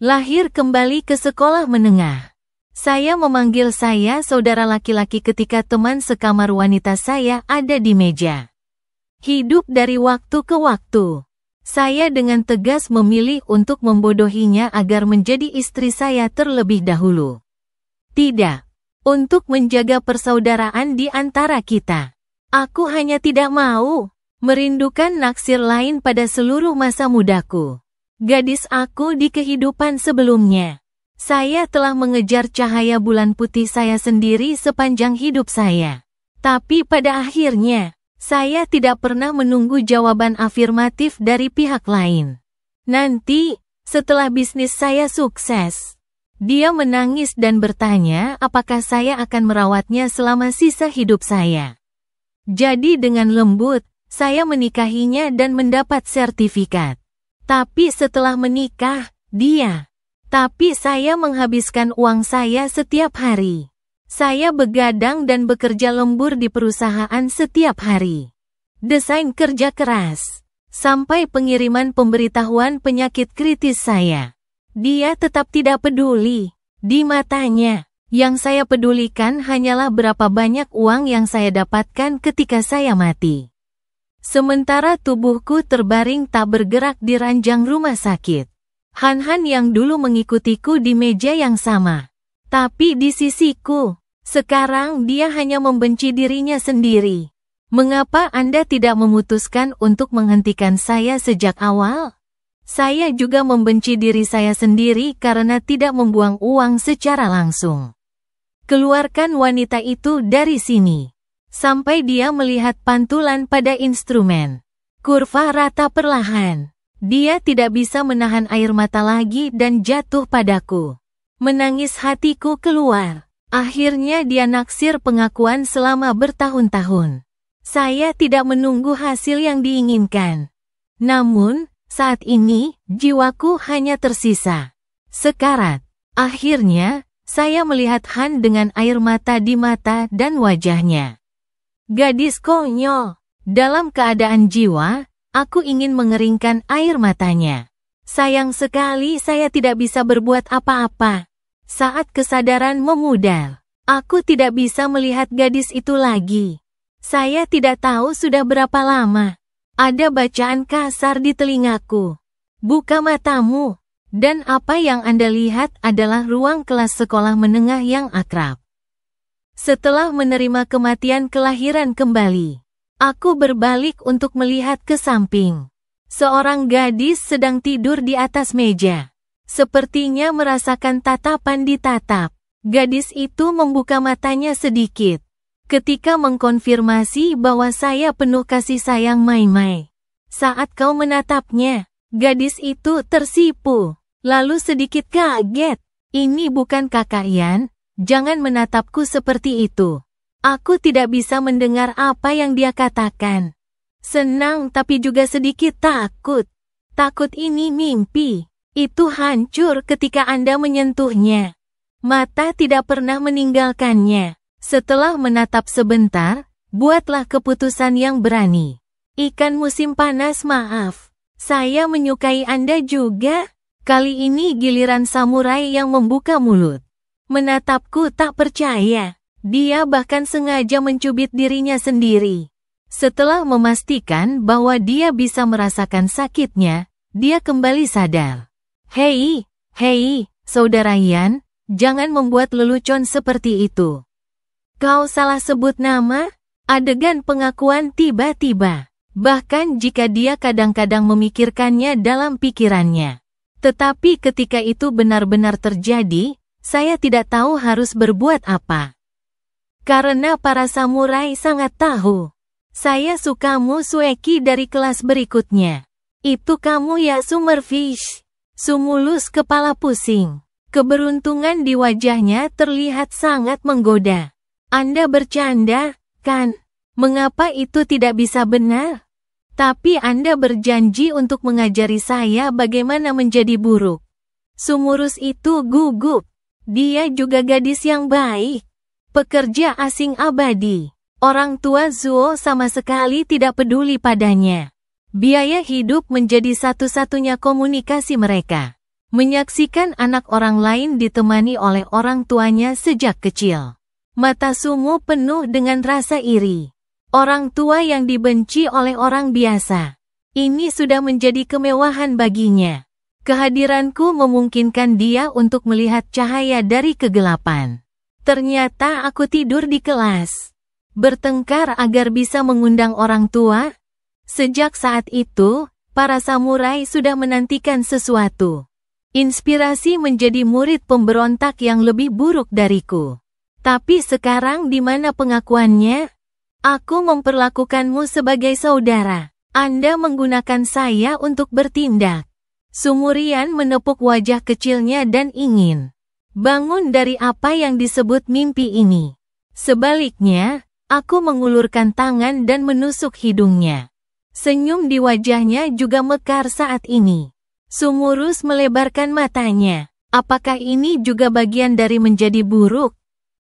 Lahir kembali ke sekolah menengah. Saya memanggil saya saudara laki-laki ketika teman sekamar wanita saya ada di meja. Hidup dari waktu ke waktu. Saya dengan tegas memilih untuk membodohinya agar menjadi istri saya terlebih dahulu. Tidak. Untuk menjaga persaudaraan di antara kita. Aku hanya tidak mau merindukan naksir lain pada seluruh masa mudaku. Gadis aku di kehidupan sebelumnya. Saya telah mengejar cahaya bulan putih saya sendiri sepanjang hidup saya. Tapi pada akhirnya, saya tidak pernah menunggu jawaban afirmatif dari pihak lain. Nanti, setelah bisnis saya sukses, dia menangis dan bertanya apakah saya akan merawatnya selama sisa hidup saya. Jadi dengan lembut, saya menikahinya dan mendapat sertifikat. Tapi setelah menikah, Tapi saya menghabiskan uang saya setiap hari. Saya begadang dan bekerja lembur di perusahaan setiap hari. Desain kerja keras. Sampai pengiriman pemberitahuan penyakit kritis saya. Dia tetap tidak peduli. Di matanya, yang saya pedulikan hanyalah berapa banyak uang yang saya dapatkan ketika saya mati. Sementara tubuhku terbaring tak bergerak di ranjang rumah sakit. Han-Han yang dulu mengikutiku di meja yang sama. Tapi di sisiku, sekarang dia hanya membenci dirinya sendiri. Mengapa Anda tidak memutuskan untuk menghentikan saya sejak awal? Saya juga membenci diri saya sendiri karena tidak membuang uang secara langsung. Keluarkan wanita itu dari sini. Sampai dia melihat pantulan pada instrumen. Kurva rata perlahan. Dia tidak bisa menahan air mata lagi dan jatuh padaku. Menangis hatiku keluar. Akhirnya dia naksir pengakuan selama bertahun-tahun. Saya tidak menunggu hasil yang diinginkan. Namun, saat ini, jiwaku hanya tersisa sekarat. Akhirnya, saya melihat Han dengan air mata di mata dan wajahnya. Gadis konyol. Dalam keadaan jiwa, aku ingin mengeringkan air matanya. Sayang sekali saya tidak bisa berbuat apa-apa. Saat kesadaran memudar, aku tidak bisa melihat gadis itu lagi. Saya tidak tahu sudah berapa lama. Ada bacaan kasar di telingaku. Buka matamu. Dan apa yang Anda lihat adalah ruang kelas sekolah menengah yang akrab. Setelah menerima kematian kelahiran kembali, aku berbalik untuk melihat ke samping. Seorang gadis sedang tidur di atas meja. Sepertinya merasakan tatapan ditatap. Gadis itu membuka matanya sedikit. Ketika mengkonfirmasi bahwa saya penuh kasih sayang Mai-Mai. Saat kau menatapnya, gadis itu tersipu. Lalu sedikit kaget. Ini bukan Kakak Yan. Jangan menatapku seperti itu. Aku tidak bisa mendengar apa yang dia katakan. Senang tapi juga sedikit takut. Takut ini mimpi. Itu hancur ketika Anda menyentuhnya. Mata tidak pernah meninggalkannya. Setelah menatap sebentar, buatlah keputusan yang berani. Ikan musim panas maaf. Saya menyukai Anda juga. Kali ini giliran samurai yang membuka mulut. Menatapku tak percaya. Dia bahkan sengaja mencubit dirinya sendiri. Setelah memastikan bahwa dia bisa merasakan sakitnya, dia kembali sadar. Hei, saudara Yan, jangan membuat lelucon seperti itu. Kau salah sebut nama? Adegan pengakuan tiba-tiba. Bahkan jika dia kadang-kadang memikirkannya dalam pikirannya. Tetapi ketika itu benar-benar terjadi, saya tidak tahu harus berbuat apa. Karena para samurai sangat tahu. Saya suka Sueki dari kelas berikutnya. Itu kamu ya Summerfish. Sumulus kepala pusing. Keberuntungan di wajahnya terlihat sangat menggoda. Anda bercanda, kan? Mengapa itu tidak bisa benar? Tapi Anda berjanji untuk mengajari saya bagaimana menjadi buruk. Sumurus itu gugup. Dia juga gadis yang baik. Pekerja asing abadi. Orang tua Zuo sama sekali tidak peduli padanya. Biaya hidup menjadi satu-satunya komunikasi mereka. Menyaksikan anak orang lain ditemani oleh orang tuanya sejak kecil. Mata Sumo penuh dengan rasa iri. Orang tua yang dibenci oleh orang biasa. Ini sudah menjadi kemewahan baginya. Kehadiranku memungkinkan dia untuk melihat cahaya dari kegelapan. Ternyata aku tidur di kelas. Bertengkar agar bisa mengundang orang tua. Sejak saat itu, para samurai sudah menantikan sesuatu. Inspirasi menjadi murid pemberontak yang lebih buruk dariku. Tapi sekarang di mana pengakuannya? Aku memperlakukanmu sebagai saudara. Anda menggunakan saya untuk bertindak. Sumurian menepuk wajah kecilnya dan ingin bangun dari apa yang disebut mimpi ini. Sebaliknya, aku mengulurkan tangan dan menusuk hidungnya. Senyum di wajahnya juga mekar saat ini. Sumurus melebarkan matanya. Apakah ini juga bagian dari menjadi buruk?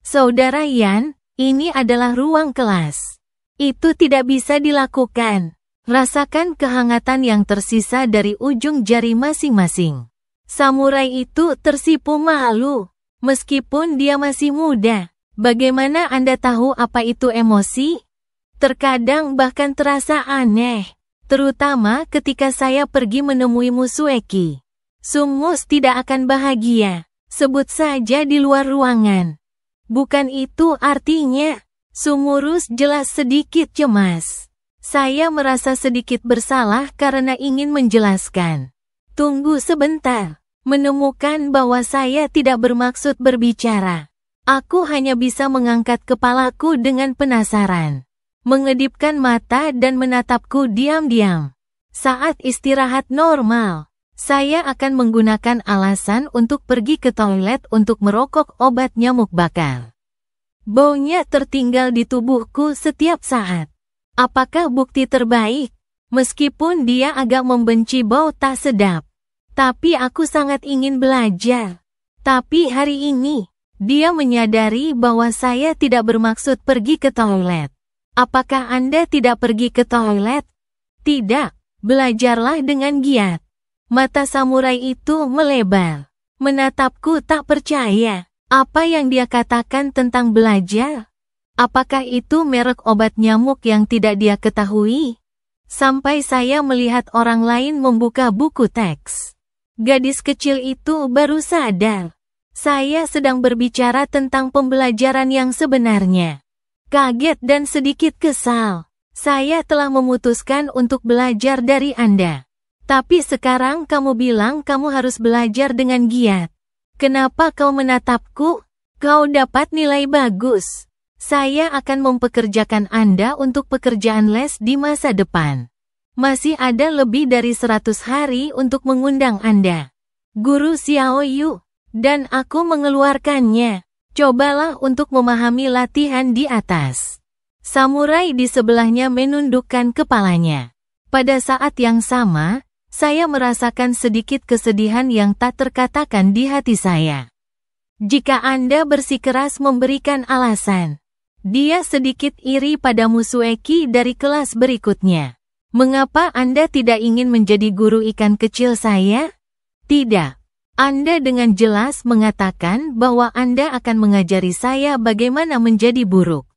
Saudara Yan, ini adalah ruang kelas. Itu tidak bisa dilakukan. Rasakan kehangatan yang tersisa dari ujung jari masing-masing. Samurai itu tersipu malu. Meskipun dia masih muda, bagaimana Anda tahu apa itu emosi? Terkadang bahkan terasa aneh. Terutama ketika saya pergi menemui Musueki. Sumus tidak akan bahagia. Sebut saja di luar ruangan. Bukan itu artinya. Sumurus jelas sedikit cemas. Saya merasa sedikit bersalah karena ingin menjelaskan. Tunggu sebentar. Menemukan bahwa saya tidak bermaksud berbicara. Aku hanya bisa mengangkat kepalaku dengan penasaran. Mengedipkan mata dan menatapku diam-diam. Saat istirahat normal, saya akan menggunakan alasan untuk pergi ke toilet untuk merokok obat nyamuk bakar. Baunya tertinggal di tubuhku setiap saat. Apakah bukti terbaik? Meskipun dia agak membenci bau tak sedap. Tapi aku sangat ingin belajar. Tapi hari ini, dia menyadari bahwa saya tidak bermaksud pergi ke toilet. Apakah Anda tidak pergi ke toilet? Tidak, belajarlah dengan giat. Mata samurai itu melebar. Menatapku tak percaya. Apa yang dia katakan tentang belajar? Apakah itu merek obat nyamuk yang tidak dia ketahui? Sampai saya melihat orang lain membuka buku teks. Gadis kecil itu baru sadar. Saya sedang berbicara tentang pembelajaran yang sebenarnya. Kaget dan sedikit kesal. Saya telah memutuskan untuk belajar dari Anda. Tapi sekarang kamu bilang kamu harus belajar dengan giat. Kenapa kau menatapku? Kau dapat nilai bagus. Saya akan mempekerjakan Anda untuk pekerjaan les di masa depan. Masih ada lebih dari 100 hari untuk mengundang Anda. Guru Xiao Yu. Dan aku mengeluarkannya. Cobalah untuk memahami latihan di atas. Samurai di sebelahnya menundukkan kepalanya. Pada saat yang sama, saya merasakan sedikit kesedihan yang tak terkatakan di hati saya. Jika Anda bersikeras memberikan alasan, dia sedikit iri pada Musueki dari kelas berikutnya. Mengapa Anda tidak ingin menjadi guru ikan kecil saya? Tidak. Anda dengan jelas mengatakan bahwa Anda akan mengajari saya bagaimana menjadi buruk.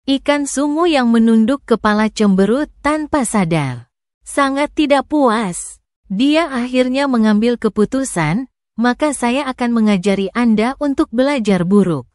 Ikan sumo yang menunduk kepala cemberut tanpa sadar. Sangat tidak puas. Dia akhirnya mengambil keputusan, maka saya akan mengajari Anda untuk belajar buruk.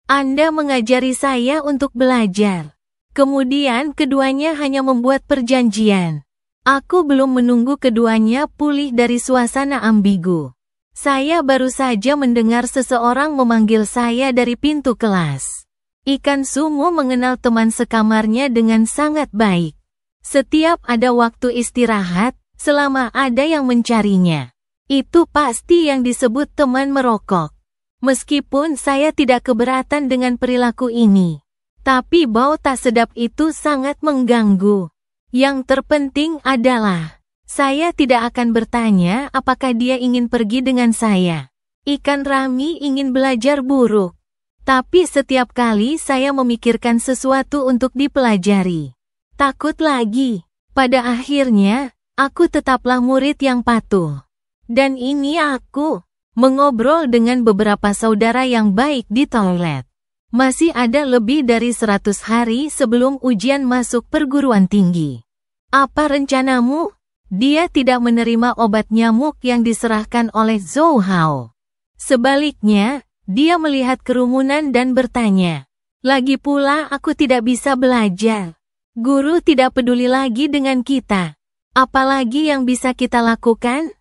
Anda mengajari saya untuk belajar. Kemudian keduanya hanya membuat perjanjian. Aku belum menunggu keduanya pulih dari suasana ambigu. Saya baru saja mendengar seseorang memanggil saya dari pintu kelas. Ikan sumo mengenal teman sekamarnya dengan sangat baik. Setiap ada waktu istirahat, selama ada yang mencarinya. Itu pasti yang disebut teman merokok. Meskipun saya tidak keberatan dengan perilaku ini. Tapi bau tak sedap itu sangat mengganggu. Yang terpenting adalah, saya tidak akan bertanya apakah dia ingin pergi dengan saya. Ikan Rami ingin belajar buruk. Tapi setiap kali saya memikirkan sesuatu untuk dipelajari. Takut lagi. Pada akhirnya, aku tetaplah murid yang patuh. Dan ini aku, mengobrol dengan beberapa saudara yang baik di toilet. Masih ada lebih dari 100 hari sebelum ujian masuk perguruan tinggi. Apa rencanamu? Dia tidak menerima obat nyamuk yang diserahkan oleh Zhou Hao. Sebaliknya, dia melihat kerumunan dan bertanya, "Lagi pula aku tidak bisa belajar. Guru tidak peduli lagi dengan kita. Apalagi yang bisa kita lakukan?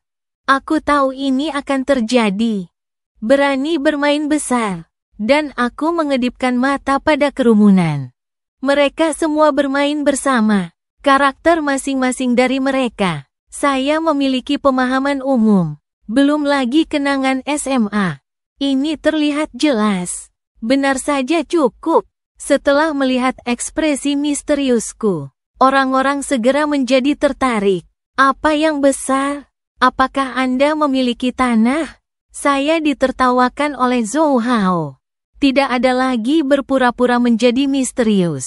Aku tahu ini akan terjadi. Berani bermain besar." Dan aku mengedipkan mata pada kerumunan. Mereka semua bermain bersama. Karakter masing-masing dari mereka. Saya memiliki pemahaman umum. Belum lagi kenangan SMA. Ini terlihat jelas. Benar saja cukup. Setelah melihat ekspresi misteriusku, orang-orang segera menjadi tertarik. Apa yang besar? Apakah Anda memiliki tanah? Saya ditertawakan oleh Zhou Hao. Tidak ada lagi berpura-pura menjadi misterius.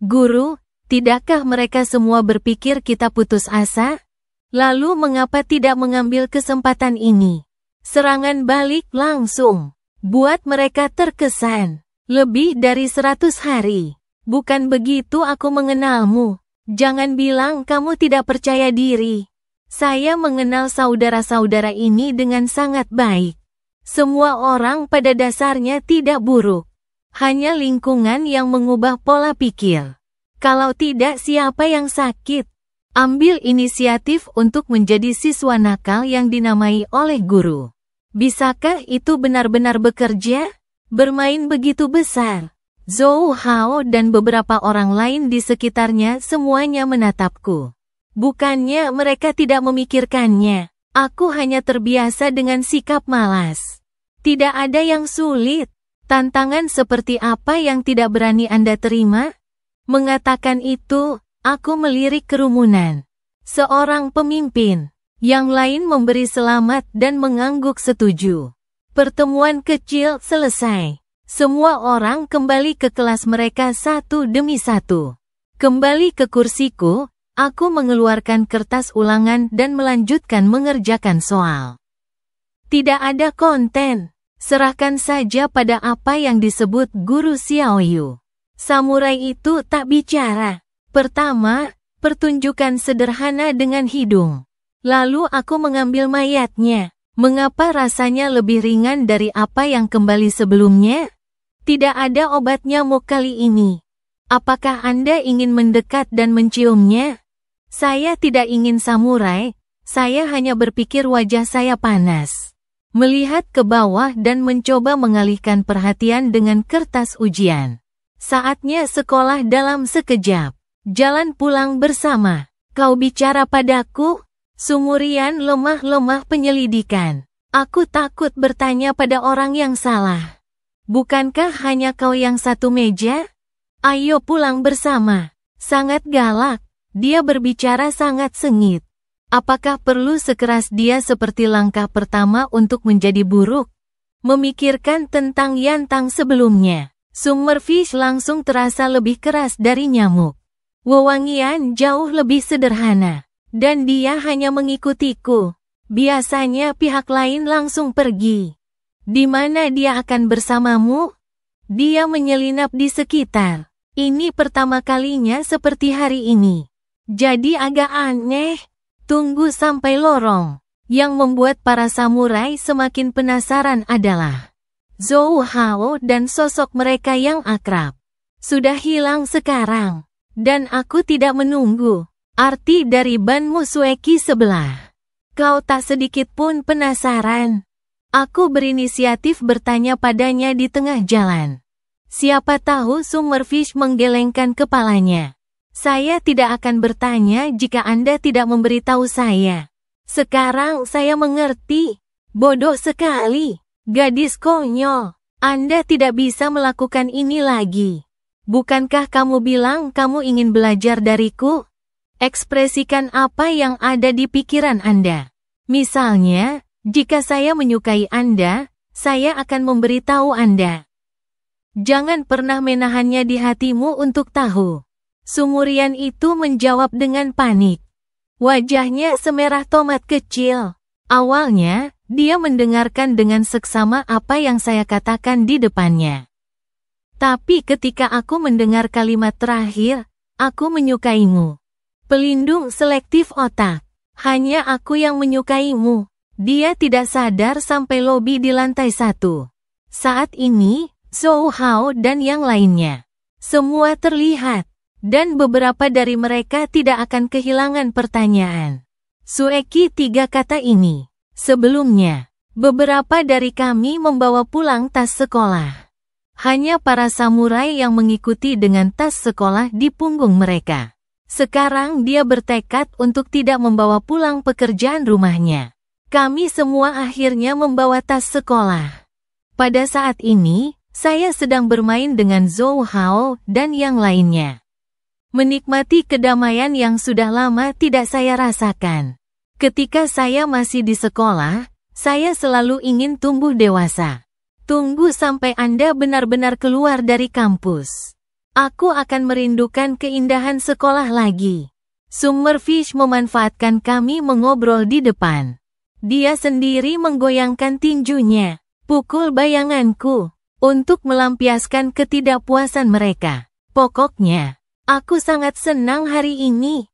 Guru, tidakkah mereka semua berpikir kita putus asa? Lalu mengapa tidak mengambil kesempatan ini? Serangan balik langsung. Buat mereka terkesan. Lebih dari 100 hari. Bukan begitu aku mengenalmu. Jangan bilang kamu tidak percaya diri. Saya mengenal saudara-saudara ini dengan sangat baik. Semua orang pada dasarnya tidak buruk. Hanya lingkungan yang mengubah pola pikir. Kalau tidak, siapa yang sakit? Ambil inisiatif untuk menjadi siswa nakal yang dinamai oleh guru. Bisakah itu benar-benar bekerja? Bermain begitu besar. Zhou Hao dan beberapa orang lain di sekitarnya semuanya menatapku. Bukannya mereka tidak memikirkannya. Aku hanya terbiasa dengan sikap malas. Tidak ada yang sulit. Tantangan seperti apa yang tidak berani Anda terima? Mengatakan itu, aku melirik kerumunan. Seorang pemimpin. Yang lain memberi selamat dan mengangguk setuju. Pertemuan kecil selesai. Semua orang kembali ke kelas mereka satu demi satu. Kembali ke kursiku. Aku mengeluarkan kertas ulangan dan melanjutkan mengerjakan soal. Tidak ada konten. Serahkan saja pada apa yang disebut Guru Xiaoyu. Samurai itu tak bicara. Pertama, pertunjukan sederhana dengan hidung. Lalu aku mengambil mayatnya. Mengapa rasanya lebih ringan dari apa yang kembali sebelumnya? Tidak ada obat nyamuk kali ini. Apakah Anda ingin mendekat dan menciumnya? Saya tidak ingin samurai, saya hanya berpikir wajah saya panas. Melihat ke bawah dan mencoba mengalihkan perhatian dengan kertas ujian. Saatnya sekolah dalam sekejap. Jalan pulang bersama. Kau bicara padaku? Sumurian lemah-lemah penyelidikan. Aku takut bertanya pada orang yang salah. Bukankah hanya kau yang satu meja? Ayo pulang bersama. Sangat galak. Dia berbicara sangat sengit. Apakah perlu sekeras dia seperti langkah pertama untuk menjadi buruk? Memikirkan tentang Yantang sebelumnya. Summerfish langsung terasa lebih keras dari nyamuk. Wewangian jauh lebih sederhana. Dan dia hanya mengikutiku. Biasanya pihak lain langsung pergi. Di mana dia akan bersamamu? Dia menyelinap di sekitar. Ini pertama kalinya seperti hari ini. Jadi agak aneh. Tunggu sampai lorong. Yang membuat para samurai semakin penasaran adalah Zhou Hao dan sosok mereka yang akrab. Sudah hilang sekarang. Dan aku tidak menunggu. Arti dari Ban Musueki sebelah. Kau tak sedikit pun penasaran. Aku berinisiatif bertanya padanya di tengah jalan. Siapa tahu Summerfish menggelengkan kepalanya. Saya tidak akan bertanya jika Anda tidak memberitahu saya. Sekarang saya mengerti. Bodoh sekali. Gadis konyol. Anda tidak bisa melakukan ini lagi. Bukankah kamu bilang kamu ingin belajar dariku? Ekspresikan apa yang ada di pikiran Anda. Misalnya, jika saya menyukai Anda, saya akan memberitahu Anda. Jangan pernah menahannya di hatimu untuk tahu. Sumurian itu menjawab dengan panik. Wajahnya semerah tomat kecil. Awalnya, dia mendengarkan dengan seksama apa yang saya katakan di depannya. Tapi ketika aku mendengar kalimat terakhir, aku menyukaimu. Pelindung selektif otak. Hanya aku yang menyukaimu. Dia tidak sadar sampai lobi di lantai 1. Saat ini, Zhou Hao dan yang lainnya. Semua terlihat. Dan beberapa dari mereka tidak akan kehilangan pertanyaan. Sueki 3 kata ini. Sebelumnya, beberapa dari kami membawa pulang tas sekolah. Hanya para samurai yang mengikuti dengan tas sekolah di punggung mereka. Sekarang dia bertekad untuk tidak membawa pulang pekerjaan rumahnya. Kami semua akhirnya membawa tas sekolah. Pada saat ini, saya sedang bermain dengan Zhou Hao dan yang lainnya. Menikmati kedamaian yang sudah lama tidak saya rasakan. Ketika saya masih di sekolah, saya selalu ingin tumbuh dewasa. Tunggu sampai Anda benar-benar keluar dari kampus. Aku akan merindukan keindahan sekolah lagi. Summerfish memanfaatkan kami mengobrol di depan. Dia sendiri menggoyangkan tinjunya. Pukul bayanganku. Untuk melampiaskan ketidakpuasan mereka. Pokoknya, aku sangat senang hari ini.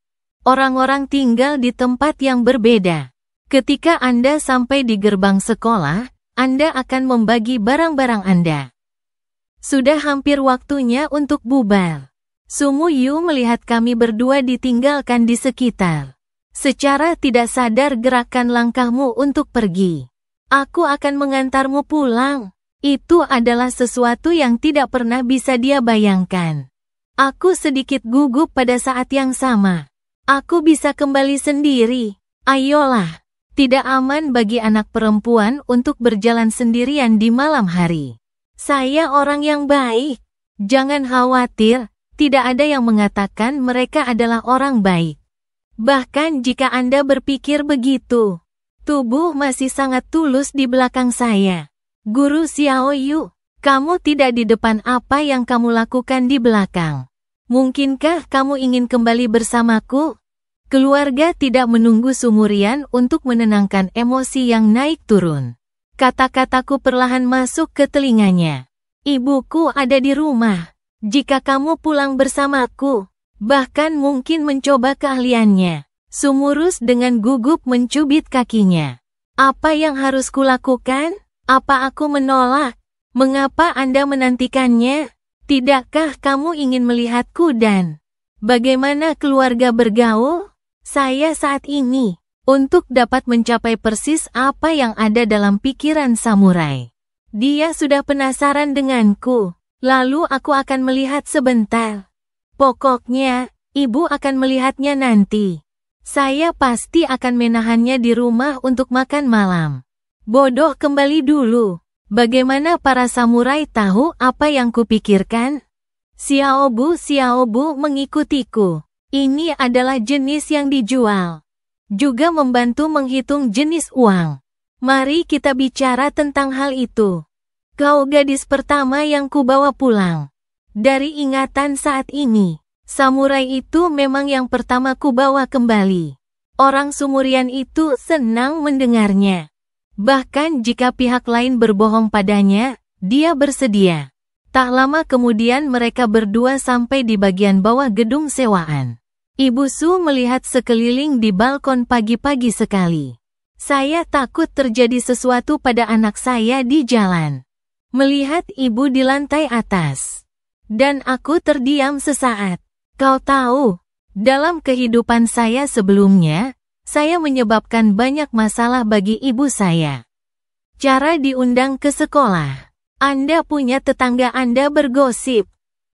Orang-orang tinggal di tempat yang berbeda. Ketika Anda sampai di gerbang sekolah, Anda akan membagi barang-barang Anda. Sudah hampir waktunya untuk bubar. Sumu Yu melihat kami berdua ditinggalkan di sekitar. Secara tidak sadar gerakan langkahmu untuk pergi. Aku akan mengantarmu pulang. Itu adalah sesuatu yang tidak pernah bisa dia bayangkan. Aku sedikit gugup pada saat yang sama. Aku bisa kembali sendiri. Ayolah. Tidak aman bagi anak perempuan untuk berjalan sendirian di malam hari. Saya orang yang baik. Jangan khawatir, tidak ada yang mengatakan mereka adalah orang baik. Bahkan jika Anda berpikir begitu, tubuh masih sangat tulus di belakang saya. Guru Xiao Yu, kamu tidak di depan apa yang kamu lakukan di belakang. Mungkinkah kamu ingin kembali bersamaku? Keluarga tidak menunggu sumurian untuk menenangkan emosi yang naik turun. Kata-kataku perlahan masuk ke telinganya. Ibuku ada di rumah. Jika kamu pulang bersamaku, bahkan mungkin mencoba keahliannya. Sumurus dengan gugup mencubit kakinya. Apa yang harus kulakukan? Apa aku menolak? Mengapa Anda menantikannya? Tidakkah kamu ingin melihatku dan bagaimana keluarga bergaul? Saya saat ini. Untuk dapat mencapai persis apa yang ada dalam pikiran samurai. Dia sudah penasaran denganku. Lalu aku akan melihat sebentar. Pokoknya, ibu akan melihatnya nanti. Saya pasti akan menahannya di rumah untuk makan malam. Bodoh kembali dulu. Bagaimana para samurai tahu apa yang kupikirkan? Xiao Bu mengikutiku. Ini adalah jenis yang dijual. Juga membantu menghitung jenis uang. Mari kita bicara tentang hal itu. Kau gadis pertama yang kubawa pulang. Dari ingatan saat ini, samurai itu memang yang pertama kubawa kembali. Orang Sumurian itu senang mendengarnya. Bahkan jika pihak lain berbohong padanya, dia bersedia. Tak lama kemudian mereka berdua sampai di bagian bawah gedung sewaan. Ibu Su melihat sekeliling di balkon pagi-pagi sekali. Saya takut terjadi sesuatu pada anak saya di jalan. Melihat ibu di lantai atas. Dan aku terdiam sesaat. Kau tahu, dalam kehidupan saya sebelumnya, saya menyebabkan banyak masalah bagi ibu saya. Cara diundang ke sekolah. Anda punya tetangga Anda bergosip.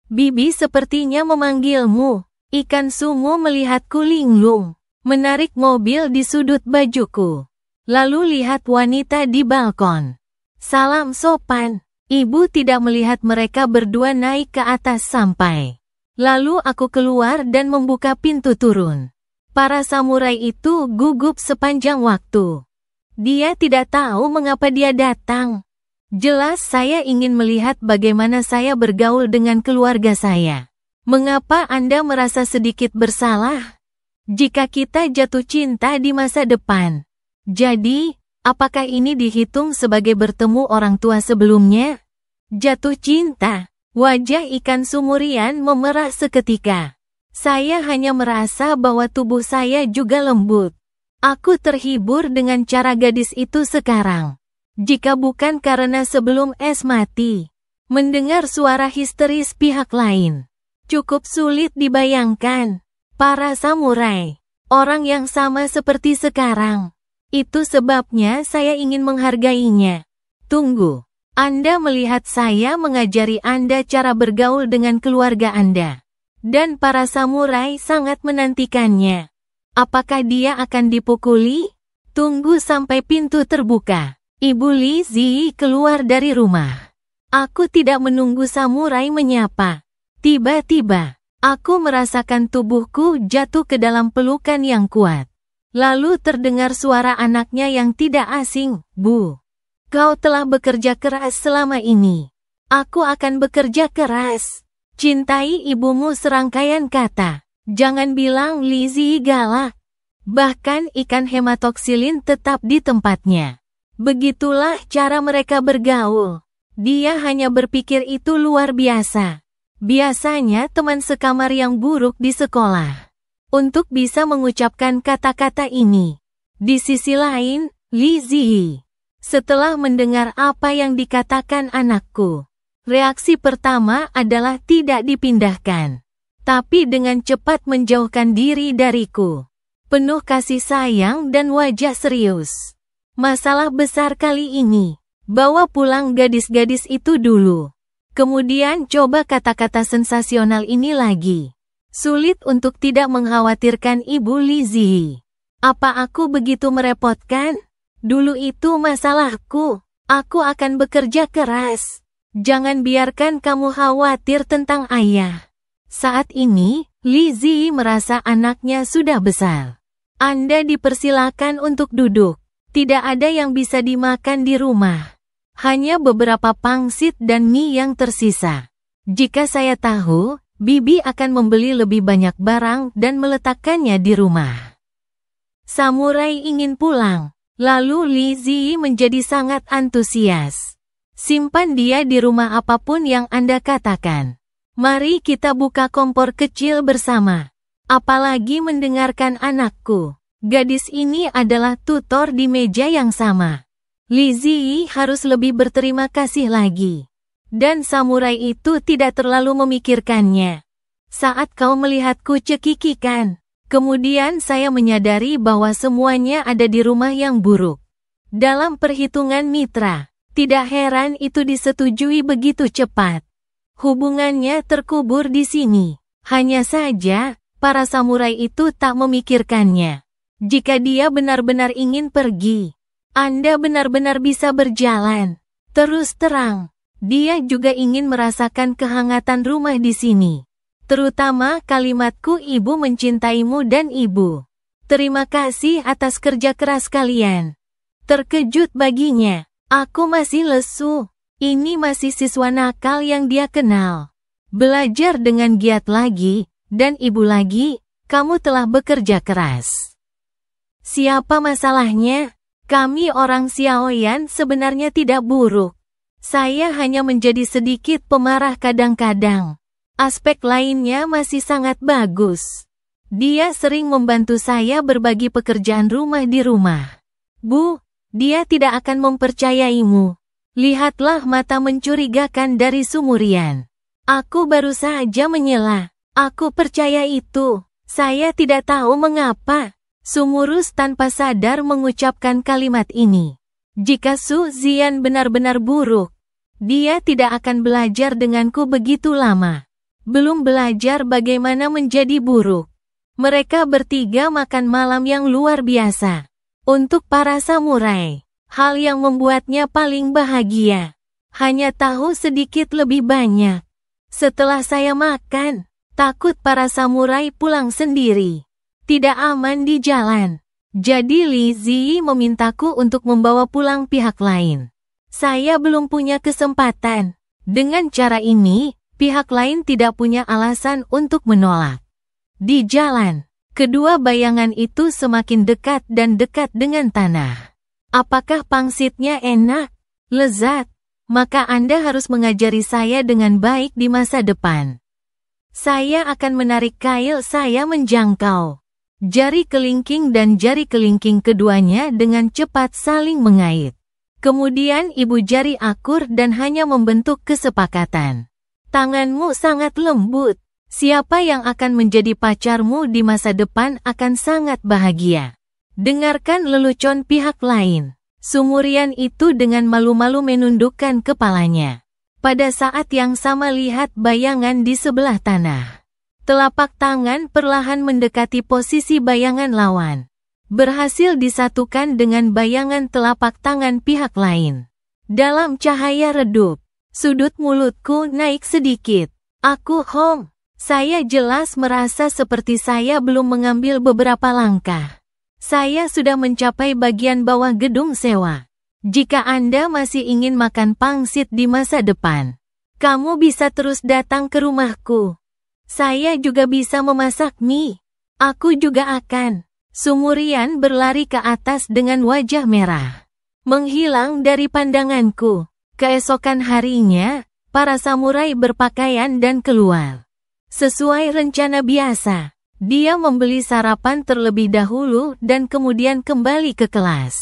Bibi sepertinya memanggilmu. Ikan Sumo melihatku linglung, menarik mobil di sudut bajuku. Lalu lihat wanita di balkon. Salam sopan. Ibu tidak melihat mereka berdua naik ke atas sampai. Lalu aku keluar dan membuka pintu turun. Para samurai itu gugup sepanjang waktu. Dia tidak tahu mengapa dia datang. Jelas saya ingin melihat bagaimana saya bergaul dengan keluarga saya. Mengapa Anda merasa sedikit bersalah? Jika kita jatuh cinta di masa depan, Jadi, apakah ini dihitung sebagai bertemu orang tua sebelumnya? Jatuh cinta. Wajah ikan sumurian memerah seketika. Saya hanya merasa bahwa tubuh saya juga lembut. Aku terhibur dengan cara gadis itu sekarang. Jika bukan karena sebelum es mati, mendengar suara histeris pihak lain, cukup sulit dibayangkan. Para samurai, orang yang sama seperti sekarang. Itu sebabnya saya ingin menghargainya. Tunggu. Anda melihat saya mengajari Anda cara bergaul dengan keluarga Anda. Dan para samurai sangat menantikannya. Apakah dia akan dipukuli? Tunggu sampai pintu terbuka. Ibu Li Zi keluar dari rumah. Aku tidak menunggu samurai menyapa. Tiba-tiba, aku merasakan tubuhku jatuh ke dalam pelukan yang kuat. Lalu terdengar suara anaknya yang tidak asing, "Bu. Kau telah bekerja keras selama ini. Aku akan bekerja keras. Cintai ibumu." Serangkaian kata. Jangan bilang Li Zi galak. Bahkan ikan hematoksilin tetap di tempatnya. Begitulah cara mereka bergaul. Dia hanya berpikir itu luar biasa. Biasanya teman sekamar yang buruk di sekolah. Untuk bisa mengucapkan kata-kata ini. Di sisi lain, Li Zi. Setelah mendengar apa yang dikatakan anakku, reaksi pertama adalah tidak dipindahkan, tapi dengan cepat menjauhkan diri dariku. Penuh kasih sayang dan wajah serius. Masalah besar kali ini, bawa pulang gadis-gadis itu dulu. Kemudian coba kata-kata sensasional ini lagi. Sulit untuk tidak mengkhawatirkan Ibu Li Zi. Apa aku begitu merepotkan? Dulu itu masalahku. Aku akan bekerja keras. Jangan biarkan kamu khawatir tentang ayah. Saat ini, Li Zi merasa anaknya sudah besar. Anda dipersilakan untuk duduk. Tidak ada yang bisa dimakan di rumah. Hanya beberapa pangsit dan mie yang tersisa. Jika saya tahu, Bibi akan membeli lebih banyak barang dan meletakkannya di rumah. Samurai ingin pulang. Lalu Li Zi menjadi sangat antusias. Simpan dia di rumah apapun yang Anda katakan. Mari kita buka kompor kecil bersama. Apalagi mendengarkan anakku. Gadis ini adalah tutor di meja yang sama. Li Zi harus lebih berterima kasih lagi. Dan samurai itu tidak terlalu memikirkannya. Saat kau melihatku cekikikan, kemudian saya menyadari bahwa semuanya ada di rumah yang buruk. Dalam perhitungan mitra, tidak heran itu disetujui begitu cepat. Hubungannya terkubur di sini. Hanya saja, para samurai itu tak memikirkannya. Jika dia benar-benar ingin pergi, Anda benar-benar bisa berjalan. Terus terang, dia juga ingin merasakan kehangatan rumah di sini. Terutama kalimatku, "Ibu mencintaimu dan Ibu. Terima kasih atas kerja keras kalian." Terkejut baginya, aku masih lesu. Ini masih siswa nakal yang dia kenal. Belajar dengan giat lagi, dan Ibu lagi, kamu telah bekerja keras. Siapa masalahnya? Kami orang Xiaoyan sebenarnya tidak buruk. Saya hanya menjadi sedikit pemarah kadang-kadang. Aspek lainnya masih sangat bagus. Dia sering membantu saya berbagi pekerjaan rumah di rumah. Bu, dia tidak akan mempercayaimu. Lihatlah mata mencurigakan dari Sumurian. Aku baru saja menyela. Aku percaya itu. Saya tidak tahu mengapa. Sumurus tanpa sadar mengucapkan kalimat ini. Jika Su Zian benar-benar buruk, dia tidak akan belajar denganku begitu lama. Belum belajar bagaimana menjadi buruk. Mereka bertiga makan malam yang luar biasa. Untuk para samurai, hal yang membuatnya paling bahagia. Hanya tahu sedikit lebih banyak. Setelah saya makan, takut para samurai pulang sendiri. Tidak aman di jalan. Jadi Li Zi memintaku untuk membawa pulang pihak lain. Saya belum punya kesempatan. Dengan cara ini, pihak lain tidak punya alasan untuk menolak. Di jalan, Kedua bayangan itu semakin dekat dan dekat dengan tanah. Apakah pangsitnya enak, lezat? Maka Anda harus mengajari saya dengan baik di masa depan. Saya akan menarik kail saya menjangkau. Jari kelingking dan jari kelingking keduanya dengan cepat saling mengait. Kemudian ibu jari akur dan hanya membentuk kesepakatan. Tanganmu sangat lembut. Siapa yang akan menjadi pacarmu di masa depan akan sangat bahagia. Dengarkan lelucon pihak lain. Sumurian itu dengan malu-malu menundukkan kepalanya. Pada saat yang sama lihat bayangan di sebelah tanah. Telapak tangan perlahan mendekati posisi bayangan lawan. Berhasil disatukan dengan bayangan telapak tangan pihak lain. Dalam cahaya redup, sudut mulutku naik sedikit. Aku home. Saya jelas merasa seperti saya belum mengambil beberapa langkah. Saya sudah mencapai bagian bawah gedung sewa. Jika Anda masih ingin makan pangsit di masa depan, kamu bisa terus datang ke rumahku. Saya juga bisa memasak mie. Aku juga akan. Sumurian berlari ke atas dengan wajah merah. Menghilang dari pandanganku. Keesokan harinya, para samurai berpakaian dan keluar. Sesuai rencana biasa, dia membeli sarapan terlebih dahulu dan kemudian kembali ke kelas.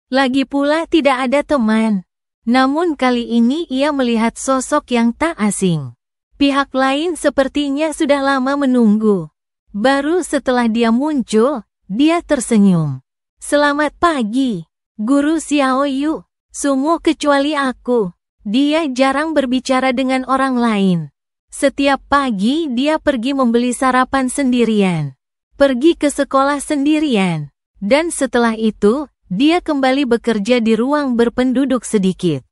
Lagi pula tidak ada teman. Namun kali ini ia melihat sosok yang tak asing. Pihak lain sepertinya sudah lama menunggu. Baru setelah dia muncul, dia tersenyum. Selamat pagi, Guru Xiaoyu. Semua kecuali aku. Dia jarang berbicara dengan orang lain. Setiap pagi dia pergi membeli sarapan sendirian. Pergi ke sekolah sendirian. Dan setelah itu, dia kembali bekerja di ruang berpenduduk sedikit.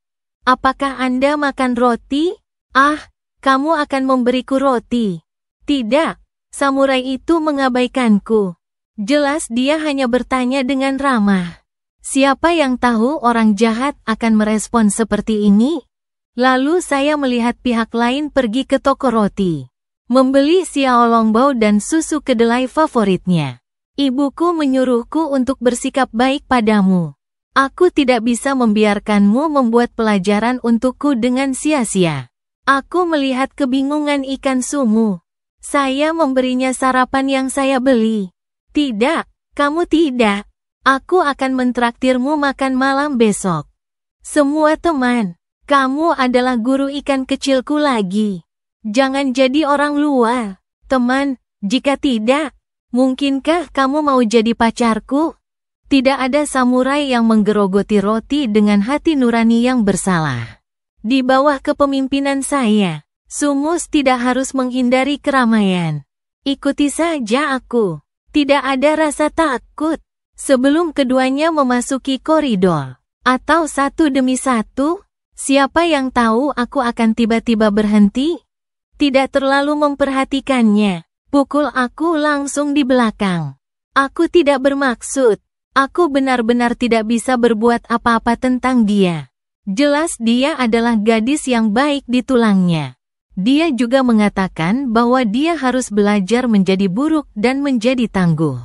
Apakah Anda makan roti? Ah, kamu akan memberiku roti. Tidak, samurai itu mengabaikanku. Jelas dia hanya bertanya dengan ramah. Siapa yang tahu orang jahat akan merespon seperti ini? Lalu saya melihat pihak lain pergi ke toko roti. Membeli xiaolongbao dan susu kedelai favoritnya. Ibuku menyuruhku untuk bersikap baik padamu. Aku tidak bisa membiarkanmu membuat pelajaran untukku dengan sia-sia. Aku melihat kebingungan ikan sumu. Saya memberinya sarapan yang saya beli. Tidak, kamu tidak. Aku akan mentraktirmu makan malam besok. Semua teman. Kamu adalah guru ikan kecilku lagi. Jangan jadi orang luar. Teman, jika tidak, mungkinkah kamu mau jadi pacarku? Tidak ada samurai yang menggerogoti roti dengan hati nurani yang bersalah. Di bawah kepemimpinan saya, Sumus tidak harus menghindari keramaian. Ikuti saja aku. Tidak ada rasa takut. Sebelum keduanya memasuki koridor. Atau satu demi satu, siapa yang tahu aku akan tiba-tiba berhenti? Tidak terlalu memperhatikannya. Pukul aku langsung di belakang. Aku tidak bermaksud. Aku benar-benar tidak bisa berbuat apa-apa tentang dia. Jelas dia adalah gadis yang baik di tulangnya. Dia juga mengatakan bahwa dia harus belajar menjadi buruk dan menjadi tangguh.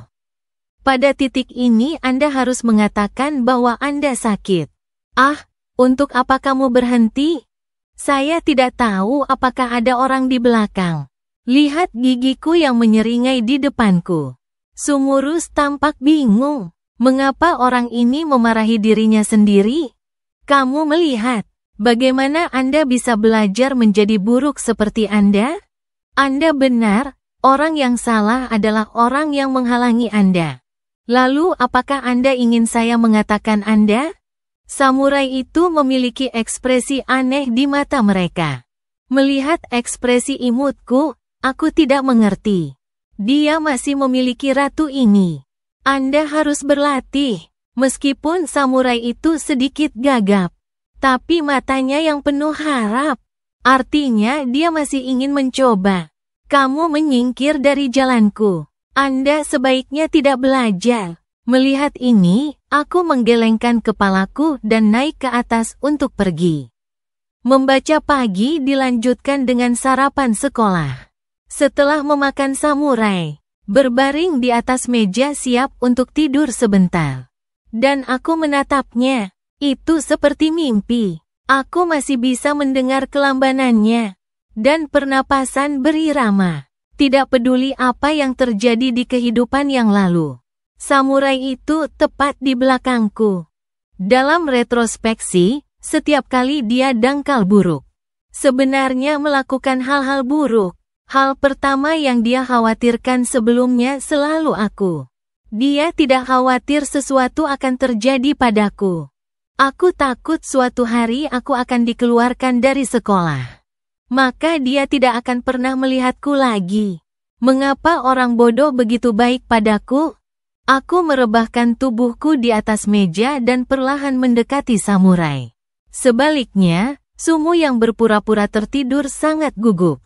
Pada titik ini Anda harus mengatakan bahwa Anda sakit. Ah, untuk apa kamu berhenti? Saya tidak tahu apakah ada orang di belakang. Lihat gigiku yang menyeringai di depanku. Sumurus tampak bingung. Mengapa orang ini memarahi dirinya sendiri? Kamu melihat, bagaimana Anda bisa belajar menjadi buruk seperti Anda? Anda benar, orang yang salah adalah orang yang menghalangi Anda. Lalu apakah Anda ingin saya mengatakan Anda? Samurai itu memiliki ekspresi aneh di mata mereka. Melihat ekspresi imutku, aku tidak mengerti. Dia masih memiliki ratu ini. Anda harus berlatih. Meskipun samurai itu sedikit gagap, tapi matanya yang penuh harap. Artinya dia masih ingin mencoba. Kamu menyingkir dari jalanku. Anda sebaiknya tidak belajar. Melihat ini, aku menggelengkan kepalaku dan naik ke atas untuk pergi. Membaca pagi dilanjutkan dengan sarapan sekolah. Setelah memakan samurai, berbaring di atas meja siap untuk tidur sebentar. Dan aku menatapnya. Itu seperti mimpi. Aku masih bisa mendengar kelambanannya. Dan pernapasan berirama. Tidak peduli apa yang terjadi di kehidupan yang lalu. Samurai itu tepat di belakangku. Dalam retrospeksi, setiap kali dia dangkal buruk. Sebenarnya melakukan hal-hal buruk. Hal pertama yang dia khawatirkan sebelumnya selalu aku. Dia tidak khawatir sesuatu akan terjadi padaku. Aku takut suatu hari aku akan dikeluarkan dari sekolah. Maka dia tidak akan pernah melihatku lagi. Mengapa orang bodoh begitu baik padaku? Aku merebahkan tubuhku di atas meja dan perlahan mendekati samurai. Sebaliknya, Sumu yang berpura-pura tertidur sangat gugup.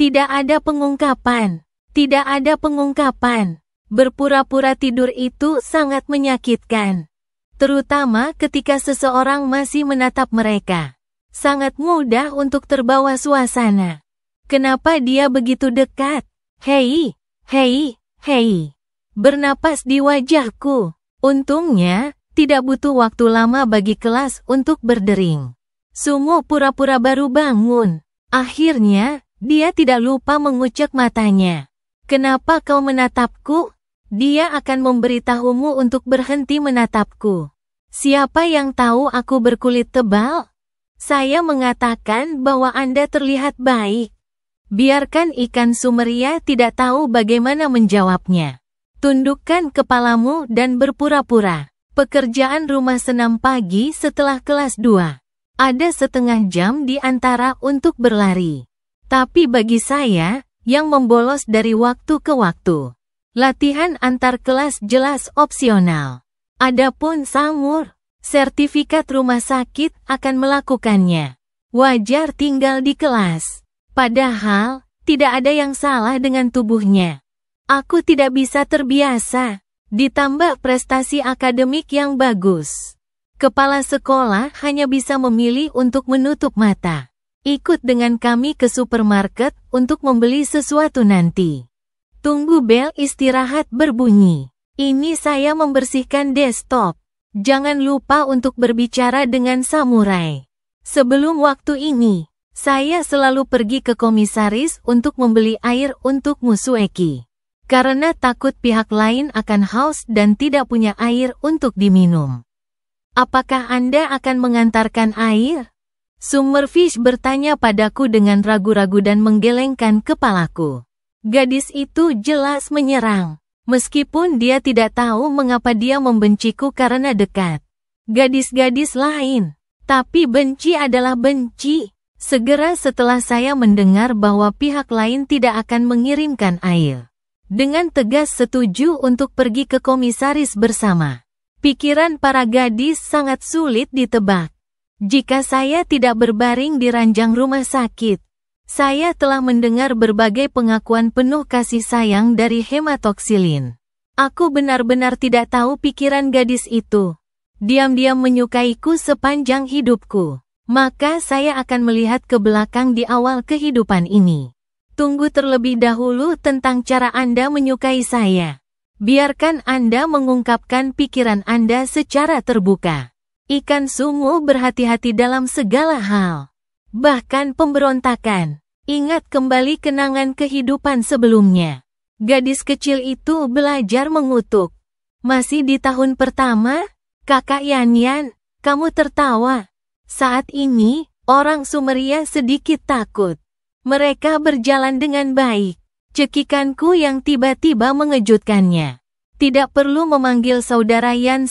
Tidak ada pengungkapan. Tidak ada pengungkapan. Berpura-pura tidur itu sangat menyakitkan. Terutama ketika seseorang masih menatap mereka. Sangat mudah untuk terbawa suasana. Kenapa dia begitu dekat? Hei, hei, hei. Bernapas di wajahku. Untungnya, tidak butuh waktu lama bagi kelas untuk berdering. Sumu pura-pura baru bangun. Akhirnya, dia tidak lupa mengucek matanya. Kenapa kau menatapku? Dia akan memberitahumu untuk berhenti menatapku. Siapa yang tahu aku berkulit tebal? Saya mengatakan bahwa Anda terlihat baik. Biarkan ikan sumeria tidak tahu bagaimana menjawabnya. Tundukkan kepalamu dan berpura-pura. Pekerjaan rumah senam pagi setelah kelas 2. Ada setengah jam di antara untuk berlari. Tapi bagi saya, yang membolos dari waktu ke waktu. Latihan antar kelas jelas opsional. Adapun Samur, sertifikat rumah sakit akan melakukannya. Wajar tinggal di kelas. Padahal, tidak ada yang salah dengan tubuhnya. Aku tidak bisa terbiasa. Ditambah prestasi akademik yang bagus. Kepala sekolah hanya bisa memilih untuk menutup mata. Ikut dengan kami ke supermarket untuk membeli sesuatu nanti. Tunggu bel istirahat berbunyi. Ini saya membersihkan desktop. Jangan lupa untuk berbicara dengan samurai. Sebelum waktu ini, saya selalu pergi ke komisaris untuk membeli air untuk Musueki. Karena takut pihak lain akan haus dan tidak punya air untuk diminum. Apakah Anda akan mengantarkan air? Summerfish bertanya padaku dengan ragu-ragu dan menggelengkan kepalaku. Gadis itu jelas menyerang. Meskipun dia tidak tahu mengapa dia membenciku karena dekat. Gadis-gadis lain. Tapi benci adalah benci. Segera setelah saya mendengar bahwa pihak lain tidak akan mengirimkan air. Dengan tegas setuju untuk pergi ke komisaris bersama. Pikiran para gadis sangat sulit ditebak. Jika saya tidak berbaring di ranjang rumah sakit, saya telah mendengar berbagai pengakuan penuh kasih sayang dari hematoksilin. Aku benar-benar tidak tahu pikiran gadis itu. Diam-diam menyukaiku sepanjang hidupku. Maka saya akan melihat ke belakang di awal kehidupan ini. Tunggu terlebih dahulu tentang cara Anda menyukai saya. Biarkan Anda mengungkapkan pikiran Anda secara terbuka. Ikan Sumu berhati-hati dalam segala hal. Bahkan pemberontakan. Ingat kembali kenangan kehidupan sebelumnya. Gadis kecil itu belajar mengutuk. Masih di tahun pertama, Kakak Yan, kamu tertawa. Saat ini, orang Sumeria sedikit takut. Mereka berjalan dengan baik. Cekikanku yang tiba-tiba mengejutkannya. Tidak perlu memanggil saudara Yan.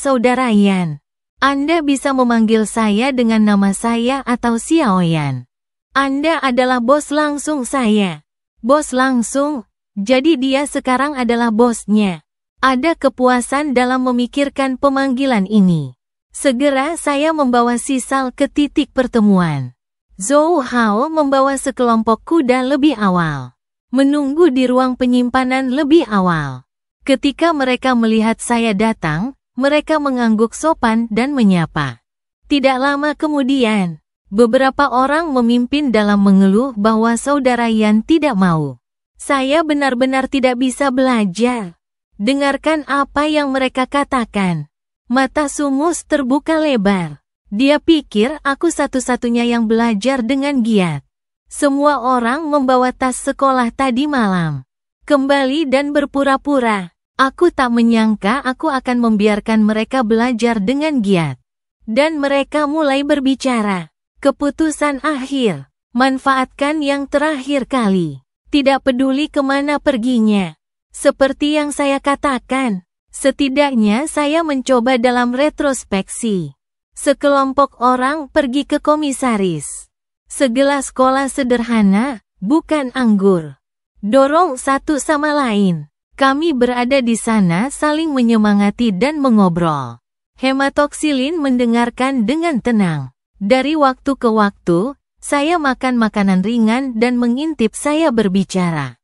Anda bisa memanggil saya dengan nama saya atau Xiaoyan. Anda adalah bos langsung saya. Bos langsung, jadi dia sekarang adalah bosnya. Ada kepuasan dalam memikirkan pemanggilan ini. Segera saya membawa sisal ke titik pertemuan. Zhou Hao membawa sekelompok kuda lebih awal. Menunggu di ruang penyimpanan lebih awal. Ketika mereka melihat saya datang, mereka mengangguk sopan dan menyapa. Tidak lama kemudian, beberapa orang memimpin dalam mengeluh bahwa saudara Yan tidak mau. Saya benar-benar tidak bisa belajar. Dengarkan apa yang mereka katakan. Mata Sumus terbuka lebar. Dia pikir aku satu-satunya yang belajar dengan giat. Semua orang membawa tas sekolah tadi malam. Kembali dan berpura-pura. Aku tak menyangka aku akan membiarkan mereka belajar dengan giat. Dan mereka mulai berbicara. Keputusan akhir. Manfaatkan yang terakhir kali. Tidak peduli kemana perginya. Seperti yang saya katakan, setidaknya saya mencoba dalam retrospeksi. Sekelompok orang pergi ke komisaris. Segelas kola sederhana, bukan anggur. Dorong satu sama lain. Kami berada di sana saling menyemangati dan mengobrol. Hematoksilin mendengarkan dengan tenang. Dari waktu ke waktu, saya makan makanan ringan dan mengintip saya berbicara.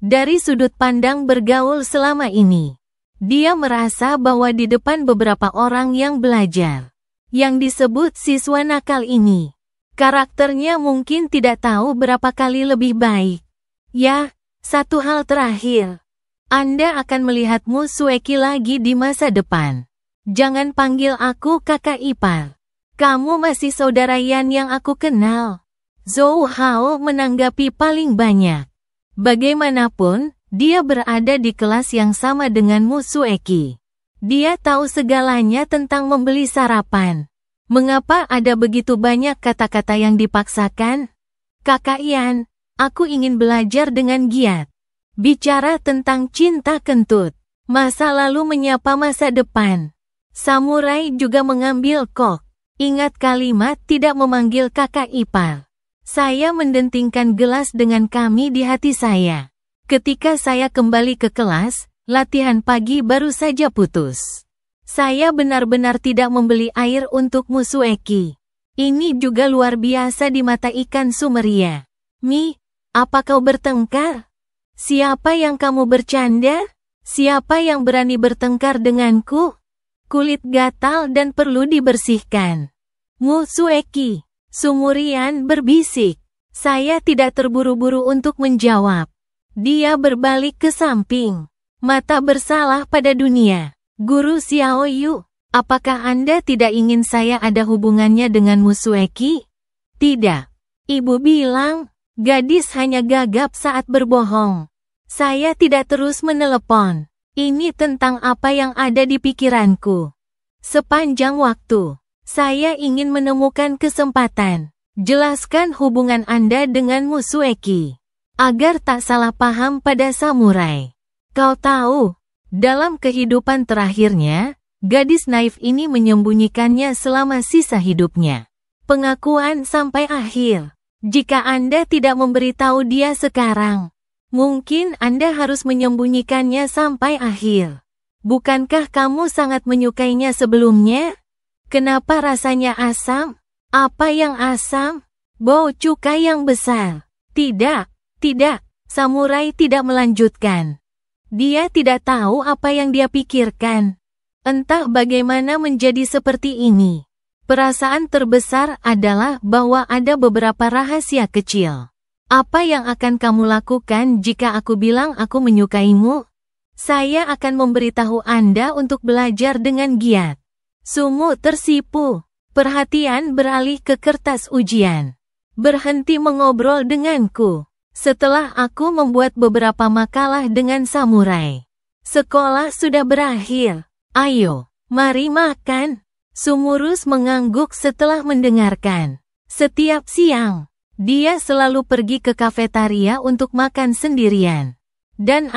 Dari sudut pandang bergaul selama ini, dia merasa bahwa di depan beberapa orang yang belajar, yang disebut siswa nakal ini, karakternya mungkin tidak tahu berapa kali lebih baik. Ya, satu hal terakhir. Anda akan melihatmu Sueki lagi di masa depan. Jangan panggil aku kakak ipar. Kamu masih saudara Yan yang aku kenal. Zhou Hao menanggapi paling banyak. Bagaimanapun, dia berada di kelas yang sama denganmu Sueki. Dia tahu segalanya tentang membeli sarapan. Mengapa ada begitu banyak kata-kata yang dipaksakan? Kakak Yan, aku ingin belajar dengan giat. Bicara tentang cinta kentut. Masa lalu menyapa masa depan. Samurai juga mengambil kok. Ingat kalimat tidak memanggil kakak ipar. Saya mendentingkan gelas dengan kami di hati saya. Ketika saya kembali ke kelas, latihan pagi baru saja putus. Saya benar-benar tidak membeli air untukmu Sueki. Ini juga luar biasa di mata ikan Sumeria. Mi, apa kau bertengkar? Siapa yang kamu bercanda? Siapa yang berani bertengkar denganku? Kulit gatal dan perlu dibersihkan. Mu Sueki, Sumurian berbisik. Saya tidak terburu-buru untuk menjawab. Dia berbalik ke samping. Mata bersalah pada dunia. Guru Xiaoyu, apakah Anda tidak ingin saya ada hubungannya dengan Mu Sueki? Tidak. Ibu bilang, gadis hanya gagap saat berbohong. Saya tidak terus menelepon. Ini tentang apa yang ada di pikiranku. Sepanjang waktu, saya ingin menemukan kesempatan. Jelaskan hubungan Anda dengan Mu Sueki. Agar tak salah paham pada samurai. Kau tahu, dalam kehidupan terakhirnya, gadis naif ini menyembunyikannya selama sisa hidupnya. Pengakuan sampai akhir. Jika Anda tidak memberitahu dia sekarang, mungkin Anda harus menyembunyikannya sampai akhir. Bukankah kamu sangat menyukainya sebelumnya? Kenapa rasanya asam? Apa yang asam? Bau cukai yang besar. Tidak, samurai tidak melanjutkan. Dia tidak tahu apa yang dia pikirkan. Entah bagaimana menjadi seperti ini. Perasaan terbesar adalah bahwa ada beberapa rahasia kecil. Apa yang akan kamu lakukan jika aku bilang aku menyukaimu? Saya akan memberitahu Anda untuk belajar dengan giat. Sumu tersipu. Perhatian beralih ke kertas ujian. Berhenti mengobrol denganku. Setelah aku membuat beberapa makalah dengan samurai. Sekolah sudah berakhir. Ayo, mari makan. Sumurus mengangguk setelah mendengarkan. Setiap siang, dia selalu pergi ke kafetaria untuk makan sendirian. Dan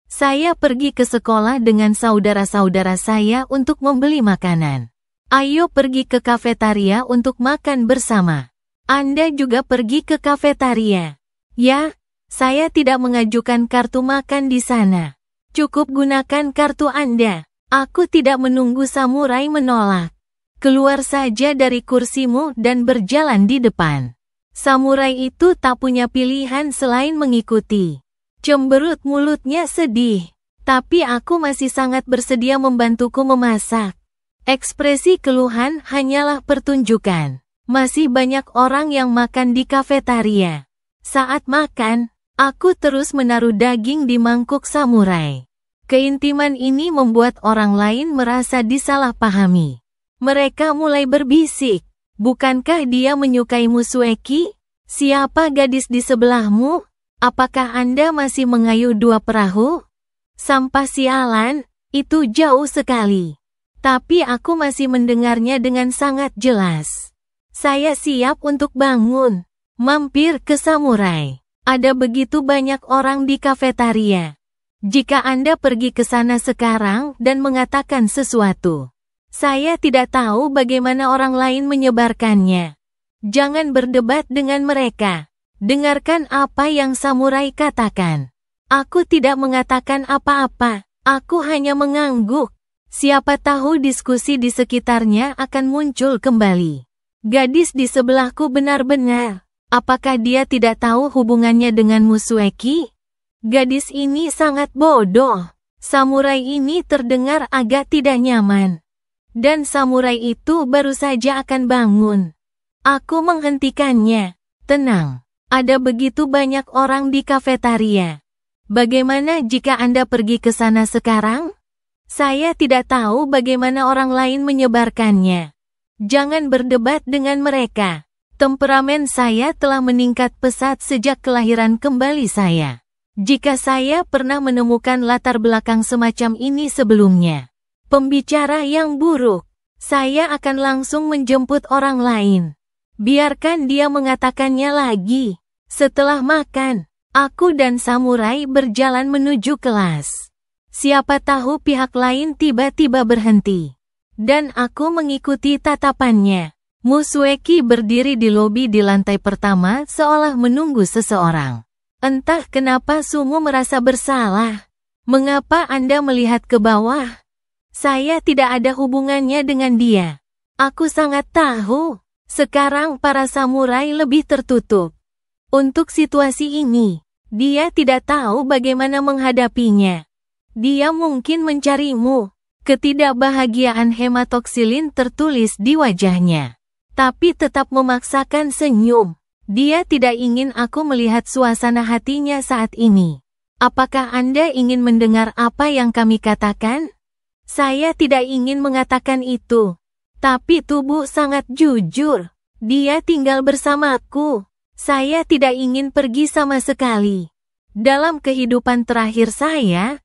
saya pergi ke sekolah dengan saudara-saudara saya untuk membeli makanan. Ayo pergi ke kafetaria untuk makan bersama. Anda juga pergi ke kafetaria. Ya, saya tidak mengajukan kartu makan di sana. Cukup gunakan kartu Anda. Aku tidak menunggu samurai menolak. Keluar saja dari kursimu dan berjalan di depan. Samurai itu tak punya pilihan selain mengikuti. Cemberut mulutnya sedih. Tapi aku masih sangat bersedia membantuku memasak. Ekspresi keluhan hanyalah pertunjukan. Masih banyak orang yang makan di kafetaria. Saat makan, Aku terus menaruh daging di mangkuk samurai. Keintiman ini membuat orang lain merasa disalahpahami. Mereka mulai berbisik. Bukankah dia menyukai Musueki? Siapa gadis di sebelahmu? Apakah Anda masih mengayuh dua perahu? Sampah sialan, itu jauh sekali. Tapi aku masih mendengarnya dengan sangat jelas. Saya siap untuk bangun. Mampir ke samurai. Ada begitu banyak orang di kafetaria. Jika Anda pergi ke sana sekarang dan mengatakan sesuatu, saya tidak tahu bagaimana orang lain menyebarkannya. Jangan berdebat dengan mereka. Dengarkan apa yang samurai katakan. Aku tidak mengatakan apa-apa. Aku hanya mengangguk. Siapa tahu diskusi di sekitarnya akan muncul kembali. Gadis di sebelahku benar-benar. Apakah dia tidak tahu hubungannya dengan Musueki? Gadis ini sangat bodoh. Samurai ini terdengar agak tidak nyaman. Dan samurai itu baru saja akan bangun. Aku menghentikannya. Tenang, ada begitu banyak orang di kafetaria. Bagaimana jika Anda pergi ke sana sekarang? Saya tidak tahu bagaimana orang lain menyebarkannya. Jangan berdebat dengan mereka. Temperamen saya telah meningkat pesat sejak kelahiran kembali saya. Jika saya pernah menemukan latar belakang semacam ini sebelumnya, pembicara yang buruk, saya akan langsung menjemput orang lain. Biarkan dia mengatakannya lagi. Setelah makan, aku dan samurai berjalan menuju kelas. Siapa tahu pihak lain tiba-tiba berhenti. Dan aku mengikuti tatapannya. Musueki berdiri di lobi di lantai pertama seolah menunggu seseorang. Entah kenapa Sumo merasa bersalah. Mengapa Anda melihat ke bawah? Saya tidak ada hubungannya dengan dia. Aku sangat tahu. Sekarang para samurai lebih tertutup. Untuk situasi ini, dia tidak tahu bagaimana menghadapinya. Dia mungkin mencarimu. Ketidakbahagiaan hematoksilin tertulis di wajahnya. Tapi tetap memaksakan senyum. Dia tidak ingin aku melihat suasana hatinya saat ini. Apakah Anda ingin mendengar apa yang kami katakan? Saya tidak ingin mengatakan itu. Tapi tubuh sangat jujur. Dia tinggal bersamaku. Saya tidak ingin pergi sama sekali. Dalam kehidupan terakhir saya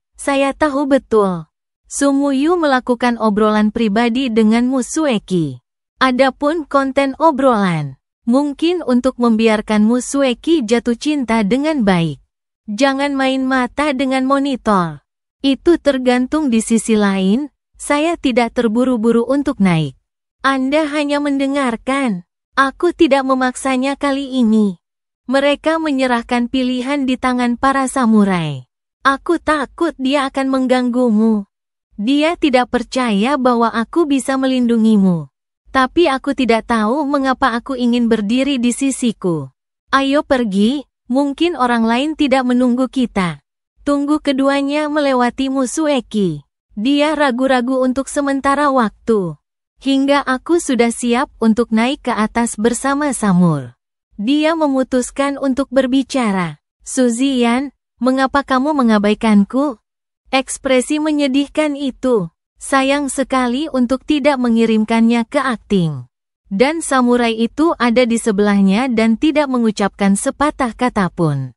tahu betul. Sumuyu melakukan obrolan pribadi dengan Musueki. Adapun konten obrolan, mungkin untuk membiarkan Musueki jatuh cinta dengan baik. Jangan main mata dengan monitor. Itu tergantung di sisi lain, saya tidak terburu-buru untuk naik. Anda hanya mendengarkan. Aku tidak memaksanya kali ini. Mereka menyerahkan pilihan di tangan para samurai. Aku takut dia akan mengganggumu. Dia tidak percaya bahwa aku bisa melindungimu. Tapi aku tidak tahu mengapa aku ingin berdiri di sisiku. Ayo pergi, mungkin orang lain tidak menunggu kita. Tunggu keduanya melewati Musueki. Dia ragu-ragu untuk sementara waktu. Hingga aku sudah siap untuk naik ke atas bersama Samur. Dia memutuskan untuk berbicara. Suzian, mengapa kamu mengabaikanku? Ekspresi menyedihkan itu. Sayang sekali untuk tidak mengirimkannya ke akting. Dan samurai itu ada di sebelahnya dan tidak mengucapkan sepatah kata pun.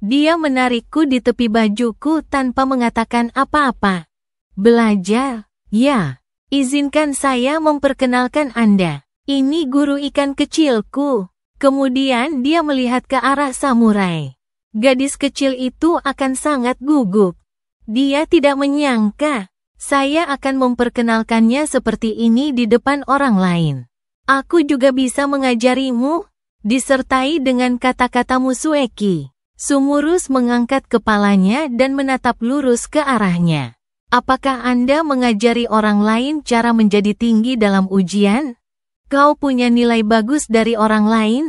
Dia menarikku di tepi bajuku tanpa mengatakan apa-apa. Belajar? Ya. Izinkan saya memperkenalkan Anda. Ini guru ikan kecilku. Kemudian dia melihat ke arah samurai. Gadis kecil itu akan sangat gugup. Dia tidak menyangka. Saya akan memperkenalkannya seperti ini di depan orang lain. Aku juga bisa mengajarimu, disertai dengan kata-kata Musueki. Sumurus mengangkat kepalanya dan menatap lurus ke arahnya. Apakah Anda mengajari orang lain cara menjadi tinggi dalam ujian? Kau punya nilai bagus dari orang lain?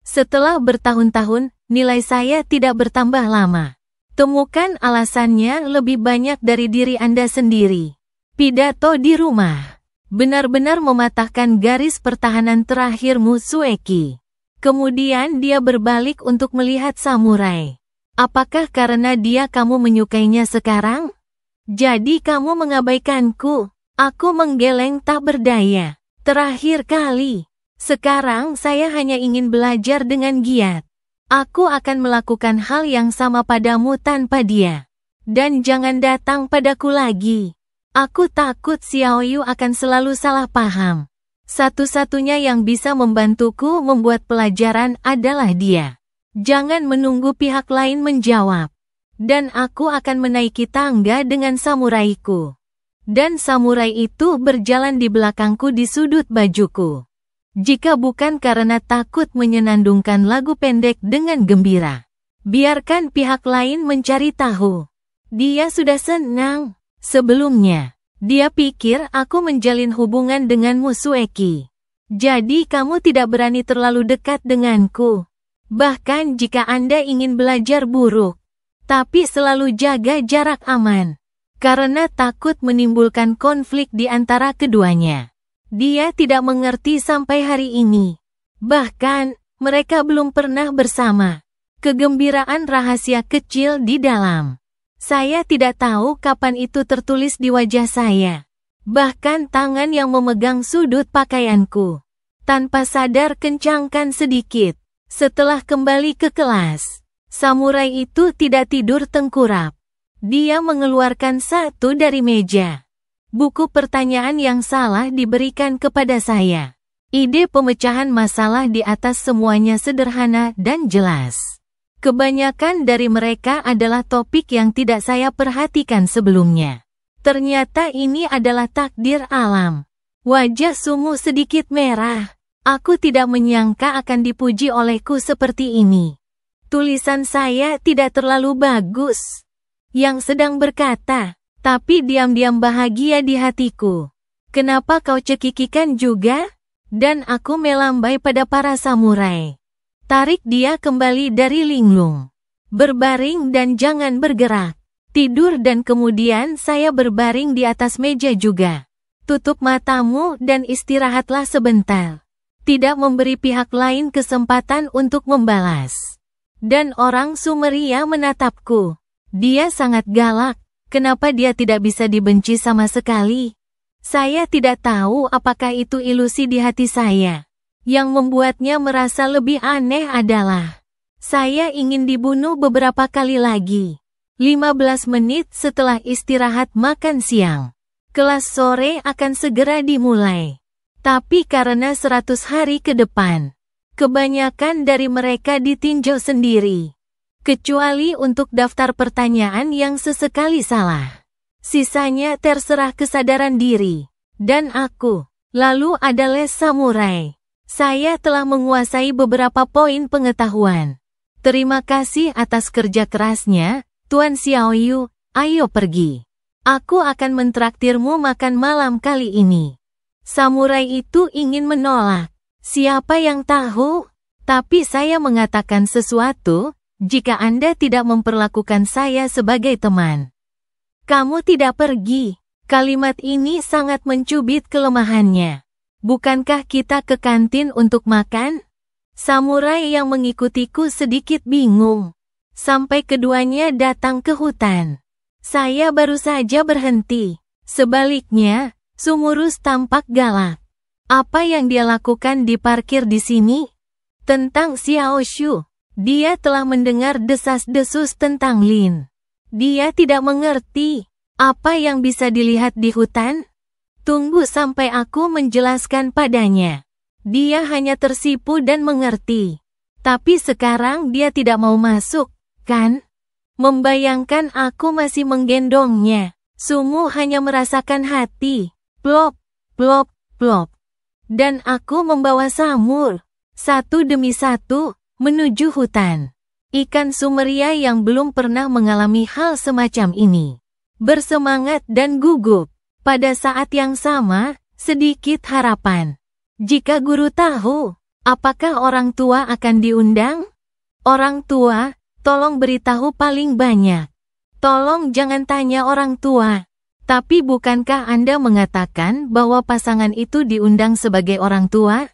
Setelah bertahun-tahun, nilai saya tidak bertambah lama. Temukan alasannya lebih banyak dari diri Anda sendiri. Pidato di rumah. Benar-benar mematahkan garis pertahanan terakhir Musueki. Kemudian dia berbalik untuk melihat samurai. Apakah karena dia kamu menyukainya sekarang? Jadi kamu mengabaikanku. Aku menggeleng tak berdaya. Terakhir kali. Sekarang saya hanya ingin belajar dengan giat. Aku akan melakukan hal yang sama padamu tanpa dia. Dan jangan datang padaku lagi. Aku takut Xiaoyu akan selalu salah paham. Satu-satunya yang bisa membantuku membuat pelajaran adalah dia. Jangan menunggu pihak lain menjawab. Dan aku akan menaiki tangga dengan samuraiku. Dan samurai itu berjalan di belakangku di sudut bajuku. Jika bukan karena takut menyenandungkan lagu pendek dengan gembira. Biarkan pihak lain mencari tahu. Dia sudah senang. Sebelumnya, dia pikir aku menjalin hubungan denganmu Sueki. Jadi kamu tidak berani terlalu dekat denganku. Bahkan jika Anda ingin belajar buruk. Tapi selalu jaga jarak aman. Karena takut menimbulkan konflik di antara keduanya. Dia tidak mengerti sampai hari ini. Bahkan, mereka belum pernah bersama. Kegembiraan rahasia kecil di dalam. Saya tidak tahu kapan itu tertulis di wajah saya. Bahkan tangan yang memegang sudut pakaianku. Tanpa sadar kencangkan sedikit. Setelah kembali ke kelas, samurai itu tidak tidur tengkurap. Dia mengeluarkan satu dari meja. Buku pertanyaan yang salah diberikan kepada saya. Ide pemecahan masalah di atas semuanya sederhana dan jelas. Kebanyakan dari mereka adalah topik yang tidak saya perhatikan sebelumnya. Ternyata ini adalah takdir alam. Wajah Sumu sedikit merah. Aku tidak menyangka akan dipuji olehku seperti ini. Tulisan saya tidak terlalu bagus. Yang sedang berkata, tapi diam-diam bahagia di hatiku. Kenapa kau cekikikan juga? Dan aku melambai pada para samurai. Tarik dia kembali dari linglung. Berbaring dan jangan bergerak. Tidur dan kemudian saya berbaring di atas meja juga. Tutup matamu dan istirahatlah sebentar. Tidak memberi pihak lain kesempatan untuk membalas. Dan orang Sumeria menatapku. Dia sangat galak, kenapa dia tidak bisa dibenci sama sekali? Saya tidak tahu apakah itu ilusi di hati saya. Yang membuatnya merasa lebih aneh adalah, saya ingin dibunuh beberapa kali lagi. 15 menit setelah istirahat makan siang. Kelas sore akan segera dimulai. Tapi karena 100 hari ke depan, kebanyakan dari mereka ditinjau sendiri. Kecuali untuk daftar pertanyaan yang sesekali salah. Sisanya terserah kesadaran diri. Dan aku. Lalu ada les samurai. Saya telah menguasai beberapa poin pengetahuan. Terima kasih atas kerja kerasnya, Tuan Xiaoyu. Ayo pergi. Aku akan mentraktirmu makan malam kali ini. Samurai itu ingin menolak. Siapa yang tahu? Tapi saya mengatakan sesuatu. Jika Anda tidak memperlakukan saya sebagai teman, kamu tidak pergi. Kalimat ini sangat mencubit kelemahannya. Bukankah kita ke kantin untuk makan? Samurai yang mengikutiku sedikit bingung. Sampai keduanya datang ke hutan. Saya baru saja berhenti. Sebaliknya, Sumurus tampak galak. Apa yang dia lakukan di parkir di sini? Tentang Xiao Shu. Dia telah mendengar desas-desus tentang Lin. Dia tidak mengerti apa yang bisa dilihat di hutan. Tunggu sampai aku menjelaskan padanya. Dia hanya tersipu dan mengerti. Tapi sekarang dia tidak mau masuk, kan? Membayangkan aku masih menggendongnya. Sumu hanya merasakan hati. Plop, plop, plop. Dan aku membawa Samur. Satu demi satu. Menuju hutan. Ikan Sumeria yang belum pernah mengalami hal semacam ini. Bersemangat dan gugup. Pada saat yang sama, sedikit harapan. Jika guru tahu, apakah orang tua akan diundang? Orang tua, tolong beritahu paling banyak. Tolong jangan tanya orang tua. Tapi bukankah Anda mengatakan bahwa pasangan itu diundang sebagai orang tua?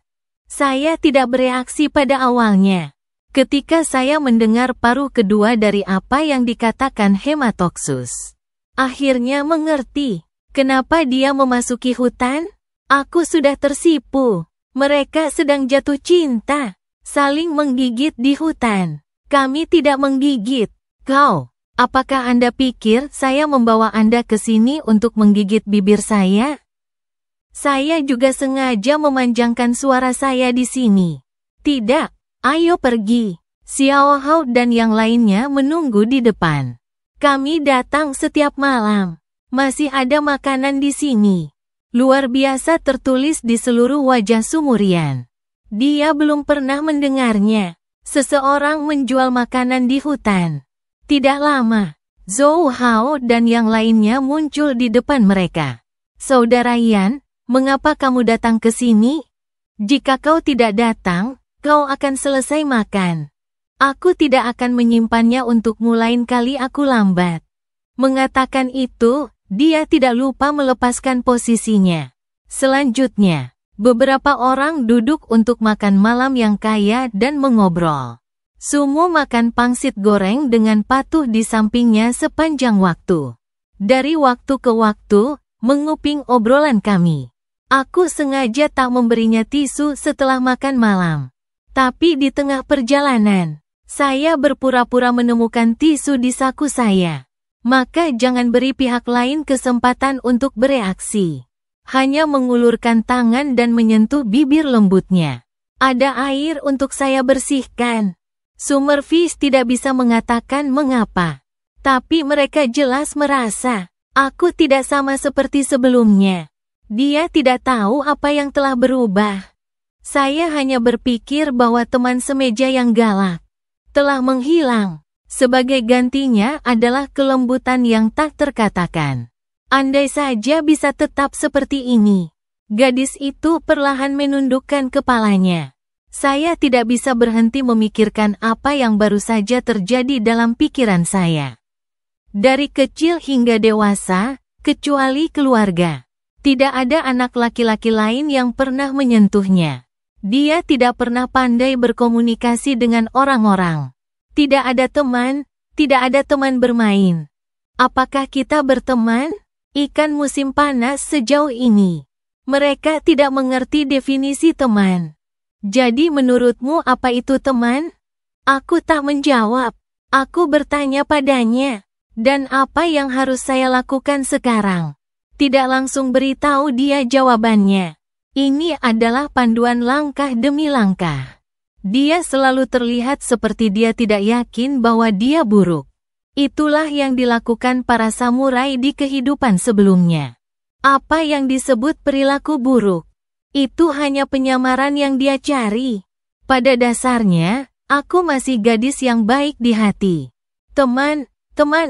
Saya tidak bereaksi pada awalnya. Ketika saya mendengar paruh kedua dari apa yang dikatakan Hematoxus, akhirnya mengerti kenapa dia memasuki hutan. Aku sudah tersipu. Mereka sedang jatuh cinta, saling menggigit di hutan. Kami tidak menggigit. Kau, apakah Anda pikir saya membawa Anda ke sini untuk menggigit bibir saya? Saya juga sengaja memanjangkan suara saya di sini. Tidak, ayo pergi. Xiao Hao dan yang lainnya menunggu di depan. Kami datang setiap malam. Masih ada makanan di sini. Luar biasa tertulis di seluruh wajah Sumurian. Dia belum pernah mendengarnya. Seseorang menjual makanan di hutan. Tidak lama, Zhou Hao dan yang lainnya muncul di depan mereka. Saudara Yan, mengapa kamu datang ke sini? Jika kau tidak datang, kau akan selesai makan. Aku tidak akan menyimpannya untukmu lain kali aku lambat. Mengatakan itu, dia tidak lupa melepaskan posisinya. Selanjutnya, beberapa orang duduk untuk makan malam yang kaya dan mengobrol. Sumo makan pangsit goreng dengan patuh di sampingnya sepanjang waktu. Dari waktu ke waktu, menguping obrolan kami. Aku sengaja tak memberinya tisu setelah makan malam. Tapi di tengah perjalanan, saya berpura-pura menemukan tisu di saku saya. Maka jangan beri pihak lain kesempatan untuk bereaksi. Hanya mengulurkan tangan dan menyentuh bibir lembutnya. Ada air untuk saya bersihkan. Summerfish tidak bisa mengatakan mengapa. Tapi mereka jelas merasa, aku tidak sama seperti sebelumnya. Dia tidak tahu apa yang telah berubah. Saya hanya berpikir bahwa teman semeja yang galak telah menghilang. Sebagai gantinya adalah kelembutan yang tak terkatakan. Andai saja bisa tetap seperti ini. Gadis itu perlahan menundukkan kepalanya. Saya tidak bisa berhenti memikirkan apa yang baru saja terjadi dalam pikiran saya. Dari kecil hingga dewasa, kecuali keluarga. Tidak ada anak laki-laki lain yang pernah menyentuhnya. Dia tidak pernah pandai berkomunikasi dengan orang-orang. Tidak ada teman, tidak ada teman bermain. Apakah kita berteman? Ikan musim panas sejauh ini. Mereka tidak mengerti definisi teman. Jadi menurutmu apa itu teman? Aku tak menjawab. Aku bertanya padanya. Dan apa yang harus saya lakukan sekarang? Tidak langsung beritahu dia jawabannya. Ini adalah panduan langkah demi langkah. Dia selalu terlihat seperti dia tidak yakin bahwa dia buruk. Itulah yang dilakukan para samurai di kehidupan sebelumnya. Apa yang disebut perilaku buruk? Itu hanya penyamaran yang dia cari. Pada dasarnya, aku masih gadis yang baik di hati. Teman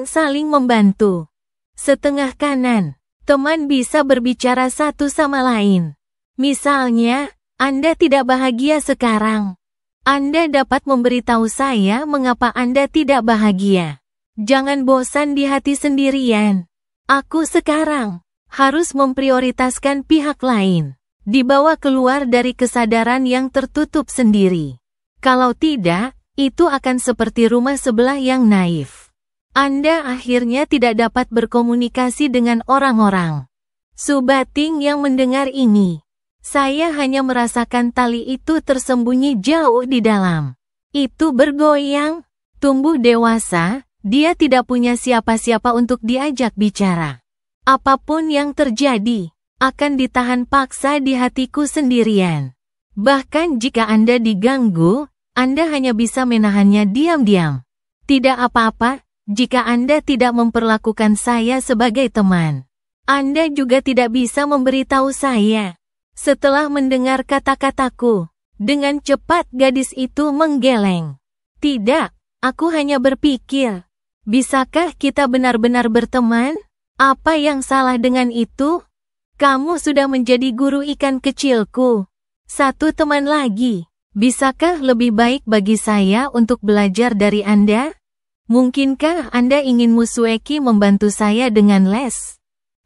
saling membantu. Setengah kanan, teman bisa berbicara satu sama lain. Misalnya, Anda tidak bahagia sekarang. Anda dapat memberitahu saya mengapa Anda tidak bahagia. Jangan bosan di hati sendirian. Aku sekarang harus memprioritaskan pihak lain. Dibawa keluar dari kesadaran yang tertutup sendiri. Kalau tidak, itu akan seperti rumah sebelah yang naif. Anda akhirnya tidak dapat berkomunikasi dengan orang-orang. Subating yang mendengar ini. Saya hanya merasakan tali itu tersembunyi jauh di dalam. Itu bergoyang, tumbuh dewasa. Dia tidak punya siapa-siapa untuk diajak bicara. Apapun yang terjadi, akan ditahan paksa di hatiku sendirian. Bahkan jika Anda diganggu, Anda hanya bisa menahannya diam-diam. Tidak apa-apa, jika Anda tidak memperlakukan saya sebagai teman. Anda juga tidak bisa memberitahu saya. Setelah mendengar kata-kataku, dengan cepat gadis itu menggeleng. Tidak, aku hanya berpikir. Bisakah kita benar-benar berteman? Apa yang salah dengan itu? Kamu sudah menjadi guru ikan kecilku. Satu teman lagi. Bisakah lebih baik bagi saya untuk belajar dari Anda? Mungkinkah Anda ingin Musueki membantu saya dengan les?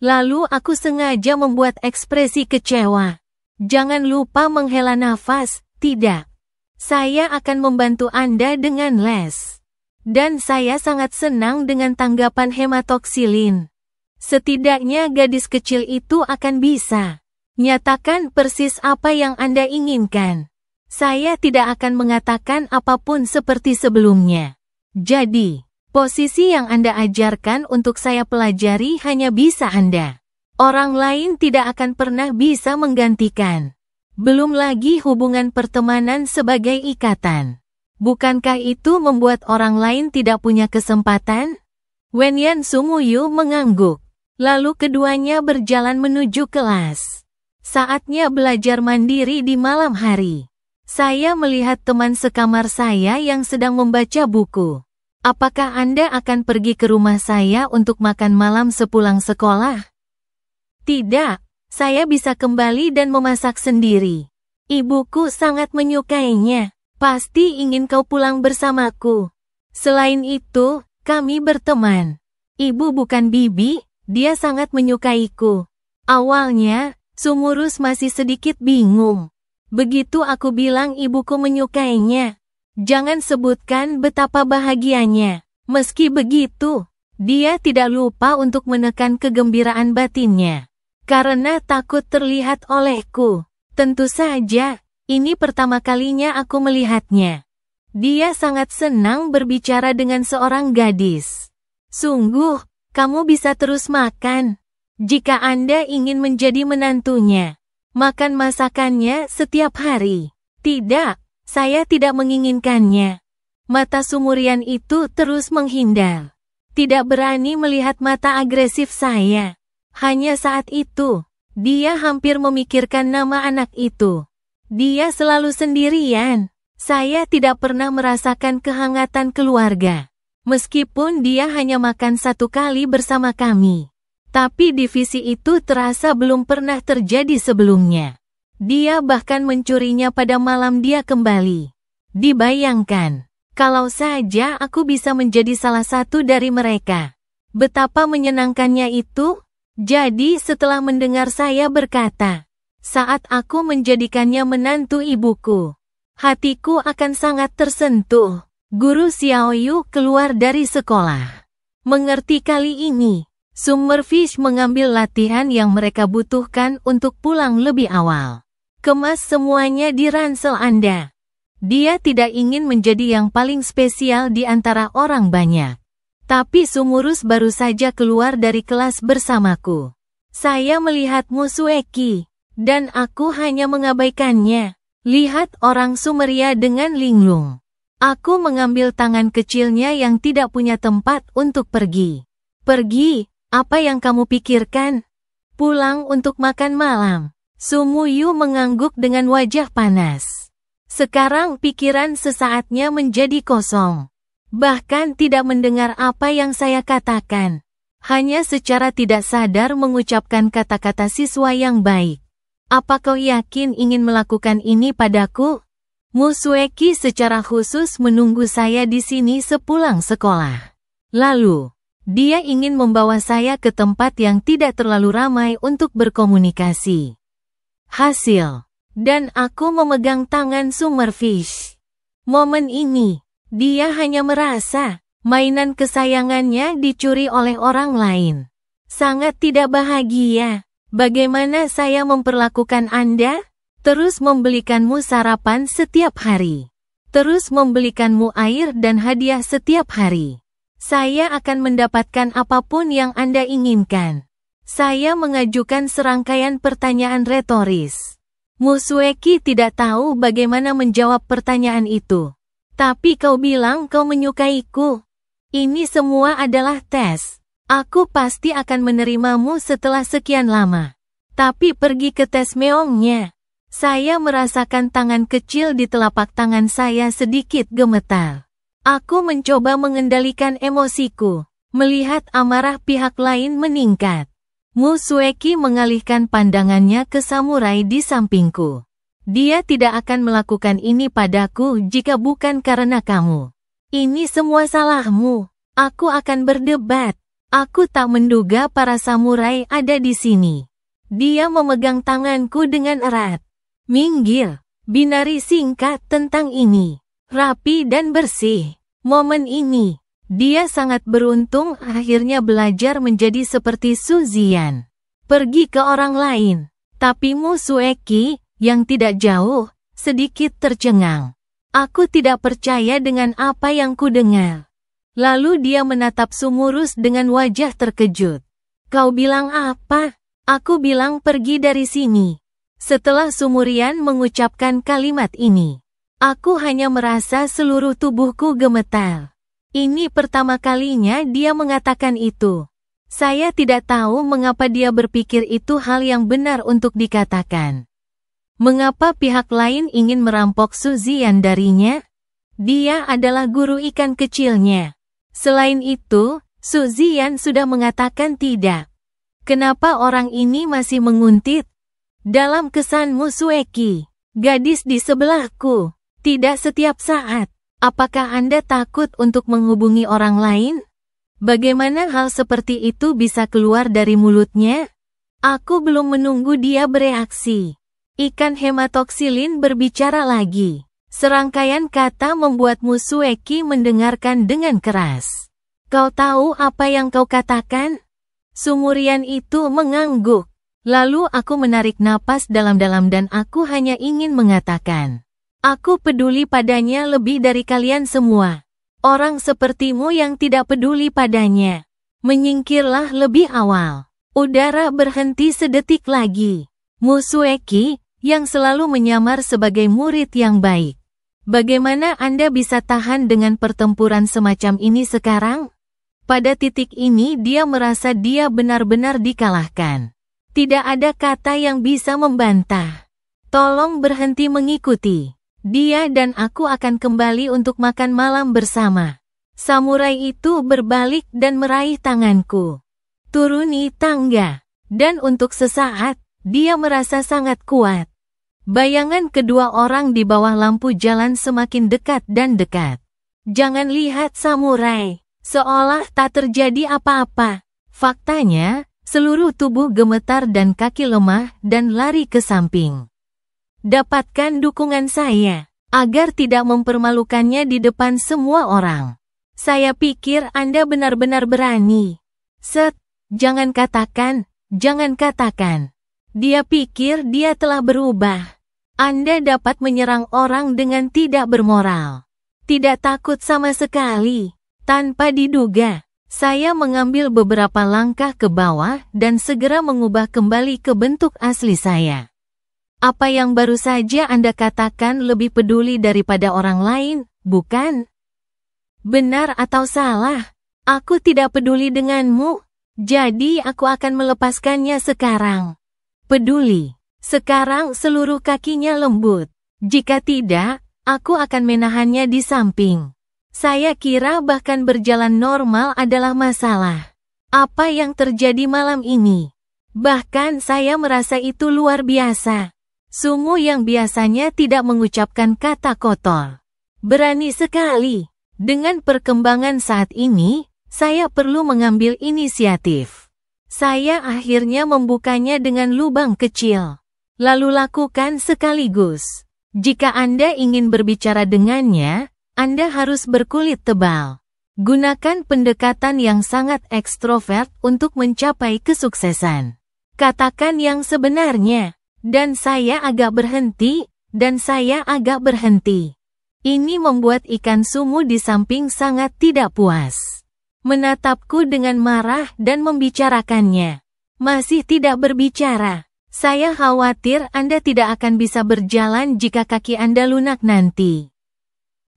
Lalu aku sengaja membuat ekspresi kecewa. Jangan lupa menghela nafas, tidak. Saya akan membantu Anda dengan les. Dan saya sangat senang dengan tanggapan hematoksilin. Setidaknya gadis kecil itu akan bisa nyatakan persis apa yang Anda inginkan. Saya tidak akan mengatakan apapun seperti sebelumnya. Jadi, posisi yang Anda ajarkan untuk saya pelajari hanya bisa Anda. Orang lain tidak akan pernah bisa menggantikan. Belum lagi hubungan pertemanan sebagai ikatan. Bukankah itu membuat orang lain tidak punya kesempatan? Wenyan Sumuyu mengangguk. Lalu keduanya berjalan menuju kelas. Saatnya belajar mandiri di malam hari. Saya melihat teman sekamar saya yang sedang membaca buku. Apakah Anda akan pergi ke rumah saya untuk makan malam sepulang sekolah? Tidak, saya bisa kembali dan memasak sendiri. Ibuku sangat menyukainya. Pasti ingin kau pulang bersamaku. Selain itu, kami berteman. Ibu bukan bibi, dia sangat menyukaiku. Awalnya, Sumurus masih sedikit bingung. Begitu aku bilang ibuku menyukainya. Jangan sebutkan betapa bahagianya. Meski begitu, dia tidak lupa untuk menekan kegembiraan batinnya. Karena takut terlihat olehku. Tentu saja, ini pertama kalinya aku melihatnya. Dia sangat senang berbicara dengan seorang gadis. Sungguh, kamu bisa terus makan. Jika Anda ingin menjadi menantunya, makan masakannya setiap hari. Tidak, saya tidak menginginkannya. Mata Sumurian itu terus menghindar. Tidak berani melihat mata agresif saya. Hanya saat itu, dia hampir memikirkan nama anak itu. Dia selalu sendirian. Saya tidak pernah merasakan kehangatan keluarga. Meskipun dia hanya makan satu kali bersama kami. Tapi divisi itu terasa belum pernah terjadi sebelumnya. Dia bahkan mencurinya pada malam dia kembali. Dibayangkan, kalau saja aku bisa menjadi salah satu dari mereka. Betapa menyenangkannya itu. Jadi setelah mendengar saya berkata, saat aku menjadikannya menantu ibuku, hatiku akan sangat tersentuh. Guru Xiaoyu keluar dari sekolah. Mengerti kali ini, Summerfish mengambil latihan yang mereka butuhkan untuk pulang lebih awal. Kemas semuanya di ransel Anda. Dia tidak ingin menjadi yang paling spesial di antara orang banyak. Tapi Sumurus baru saja keluar dari kelas bersamaku. Saya melihatmu Sueki. Dan aku hanya mengabaikannya. Lihat orang Sumeria dengan linglung. Aku mengambil tangan kecilnya yang tidak punya tempat untuk pergi. Pergi, apa yang kamu pikirkan? Pulang untuk makan malam. Sumuyu mengangguk dengan wajah panas. Sekarang pikiran sesaatnya menjadi kosong. Bahkan tidak mendengar apa yang saya katakan. Hanya secara tidak sadar mengucapkan kata-kata siswa yang baik. Apa kau yakin ingin melakukan ini padaku? Musueki secara khusus menunggu saya di sini sepulang sekolah. Lalu, dia ingin membawa saya ke tempat yang tidak terlalu ramai untuk berkomunikasi. Hasil. Dan aku memegang tangan Summerfish. Momen ini, dia hanya merasa mainan kesayangannya dicuri oleh orang lain. Sangat tidak bahagia. Bagaimana saya memperlakukan Anda? Terus membelikanmu sarapan setiap hari. Terus membelikanmu air dan hadiah setiap hari. Saya akan mendapatkan apapun yang Anda inginkan. Saya mengajukan serangkaian pertanyaan retoris. Musueki tidak tahu bagaimana menjawab pertanyaan itu. Tapi kau bilang kau menyukaiku. Ini semua adalah tes. Aku pasti akan menerimamu setelah sekian lama. Tapi pergi ke tes meongnya. Saya merasakan tangan kecil di telapak tangan saya sedikit gemetar. Aku mencoba mengendalikan emosiku. Melihat amarah pihak lain meningkat. Musueki mengalihkan pandangannya ke samurai di sampingku. Dia tidak akan melakukan ini padaku jika bukan karena kamu. Ini semua salahmu. Aku akan berdebat. Aku tak menduga para samurai ada di sini. Dia memegang tanganku dengan erat. Minggir. Binari singkat tentang ini. Rapi dan bersih. Momen ini, dia sangat beruntung akhirnya belajar menjadi seperti Su Ziyan. Pergi ke orang lain. Tapi Mu Sueki, yang tidak jauh, sedikit tercengang. Aku tidak percaya dengan apa yang kudengar. Lalu dia menatap Sumurus dengan wajah terkejut. Kau bilang apa? Aku bilang pergi dari sini. Setelah Sumurian mengucapkan kalimat ini, aku hanya merasa seluruh tubuhku gemetar. Ini pertama kalinya dia mengatakan itu. Saya tidak tahu mengapa dia berpikir itu hal yang benar untuk dikatakan. Mengapa pihak lain ingin merampok Su Ziyan darinya? Dia adalah guru ikan kecilnya. Selain itu, Su Ziyan sudah mengatakan tidak. Kenapa orang ini masih menguntit? Dalam kesanmu Sueki, gadis di sebelahku, tidak setiap saat. Apakah Anda takut untuk menghubungi orang lain? Bagaimana hal seperti itu bisa keluar dari mulutnya? Aku belum menunggu dia bereaksi. Ikan hematoksilin berbicara lagi. Serangkaian kata membuatmu Sueki mendengarkan dengan keras. Kau tahu apa yang kau katakan? Sumurian itu mengangguk. Lalu aku menarik napas dalam-dalam dan aku hanya ingin mengatakan. Aku peduli padanya lebih dari kalian semua. Orang sepertimu yang tidak peduli padanya. Menyingkirlah lebih awal. Udara berhenti sedetik lagi. Mu Sueki, yang selalu menyamar sebagai murid yang baik. Bagaimana Anda bisa tahan dengan pertempuran semacam ini sekarang? Pada titik ini dia merasa dia benar-benar dikalahkan. Tidak ada kata yang bisa membantah. Tolong berhenti mengikuti. Dia dan aku akan kembali untuk makan malam bersama. Samurai itu berbalik dan meraih tanganku. Turuni tangga. Dan untuk sesaat, dia merasa sangat kuat. Bayangan kedua orang di bawah lampu jalan semakin dekat dan dekat. Jangan lihat samurai. Seolah tak terjadi apa-apa. Faktanya, seluruh tubuh gemetar dan kaki lemah dan lari ke samping. Dapatkan dukungan saya, agar tidak mempermalukannya di depan semua orang. Saya pikir Anda benar-benar berani. Jangan katakan, jangan katakan. Dia pikir dia telah berubah. Anda dapat menyerang orang dengan tidak bermoral. Tidak takut sama sekali, tanpa diduga. Saya mengambil beberapa langkah ke bawah dan segera mengubah kembali ke bentuk asli saya. Apa yang baru saja Anda katakan lebih peduli daripada orang lain, bukan? Benar atau salah, aku tidak peduli denganmu, jadi aku akan melepaskannya sekarang. Peduli. Sekarang seluruh kakinya lembut. Jika tidak, aku akan menahannya di samping. Saya kira bahkan berjalan normal adalah masalah. Apa yang terjadi malam ini? Bahkan saya merasa itu luar biasa. Sumu yang biasanya tidak mengucapkan kata kotor. Berani sekali. Dengan perkembangan saat ini, saya perlu mengambil inisiatif. Saya akhirnya membukanya dengan lubang kecil. Lalu lakukan sekaligus. Jika Anda ingin berbicara dengannya, Anda harus berkulit tebal. Gunakan pendekatan yang sangat ekstrovert untuk mencapai kesuksesan. Katakan yang sebenarnya. Dan saya agak berhenti, dan saya agak berhenti. Ini membuat ikan sumu di samping sangat tidak puas. Menatapku dengan marah dan membicarakannya. Masih tidak berbicara. Saya khawatir Anda tidak akan bisa berjalan jika kaki Anda lunak nanti.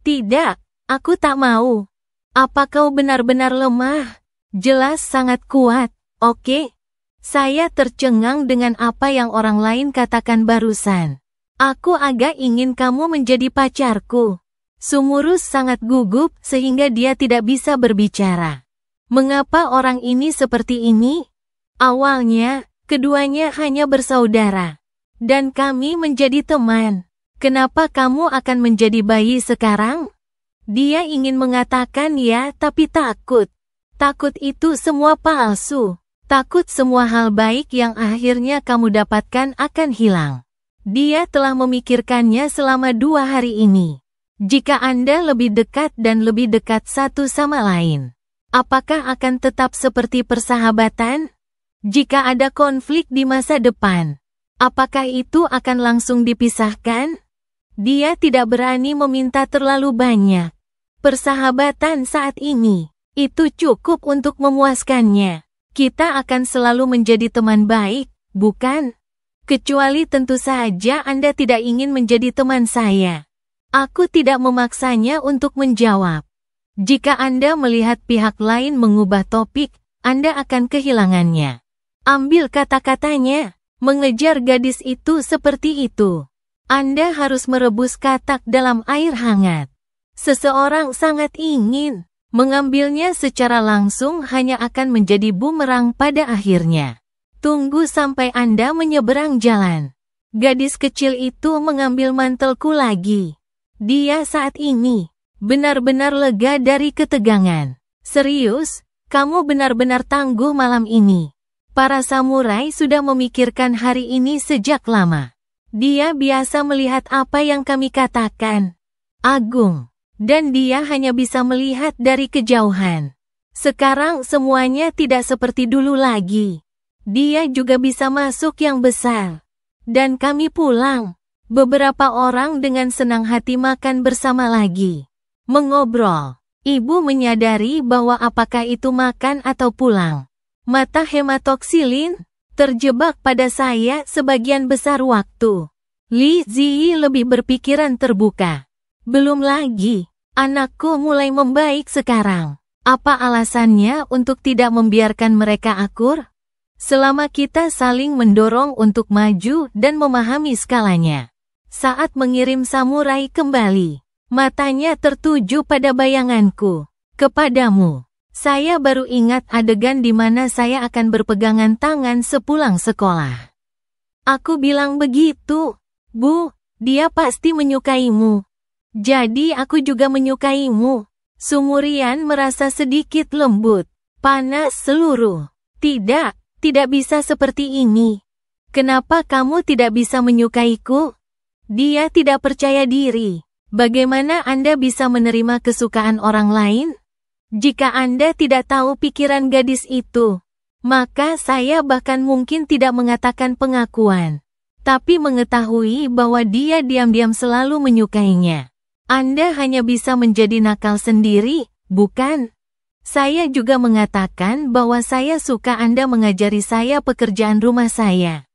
Tidak, aku tak mau. Apa kau benar-benar lemah? Jelas sangat kuat, oke? Saya tercengang dengan apa yang orang lain katakan barusan. Aku agak ingin kamu menjadi pacarku. Sumurus sangat gugup sehingga dia tidak bisa berbicara. Mengapa orang ini seperti ini? Awalnya, keduanya hanya bersaudara. Dan kami menjadi teman. Kenapa kamu akan menjadi bayi sekarang? Dia ingin mengatakan ya tapi takut. Takut itu semua palsu. Takut semua hal baik yang akhirnya kamu dapatkan akan hilang. Dia telah memikirkannya selama 2 hari ini. Jika Anda lebih dekat dan lebih dekat satu sama lain, apakah akan tetap seperti persahabatan? Jika ada konflik di masa depan, apakah itu akan langsung dipisahkan? Dia tidak berani meminta terlalu banyak. Persahabatan saat ini, itu cukup untuk memuaskannya. Kita akan selalu menjadi teman baik, bukan? Kecuali tentu saja Anda tidak ingin menjadi teman saya. Aku tidak memaksanya untuk menjawab. Jika Anda melihat pihak lain mengubah topik, Anda akan kehilangannya. Ambil kata-katanya, mengejar gadis itu seperti itu. Anda harus merebus katak dalam air hangat. Seseorang sangat ingin mengambilnya secara langsung hanya akan menjadi bumerang pada akhirnya. Tunggu sampai Anda menyeberang jalan. Gadis kecil itu mengambil mantelku lagi. Dia saat ini benar-benar lega dari ketegangan. Serius, kamu benar-benar tangguh malam ini. Para samurai sudah memikirkan hari ini sejak lama. Dia biasa melihat apa yang kami katakan. Agung. Dan dia hanya bisa melihat dari kejauhan. Sekarang semuanya tidak seperti dulu lagi. Dia juga bisa masuk yang besar. Dan kami pulang. Beberapa orang dengan senang hati makan bersama lagi. Mengobrol. Ibu menyadari bahwa apakah itu makan atau pulang. Mata hematoksilin terjebak pada saya sebagian besar waktu. Li Ziyi lebih berpikiran terbuka. Belum lagi, anakku mulai membaik sekarang. Apa alasannya untuk tidak membiarkan mereka akur? Selama kita saling mendorong untuk maju dan memahami skalanya. Saat mengirim samurai kembali, matanya tertuju pada bayanganku. Kepadamu. Saya baru ingat adegan di mana saya akan berpegangan tangan sepulang sekolah. Aku bilang begitu, Bu, dia pasti menyukaimu. Jadi aku juga menyukaimu. Sumurian merasa sedikit lembut, panas seluruh. Tidak bisa seperti ini. Kenapa kamu tidak bisa menyukaiku? Dia tidak percaya diri. Bagaimana Anda bisa menerima kesukaan orang lain? Jika Anda tidak tahu pikiran gadis itu, maka saya bahkan mungkin tidak mengatakan pengakuan, tapi mengetahui bahwa dia diam-diam selalu menyukainya. Anda hanya bisa menjadi nakal sendiri, bukan? Saya juga mengatakan bahwa saya suka Anda mengajari saya pekerjaan rumah saya.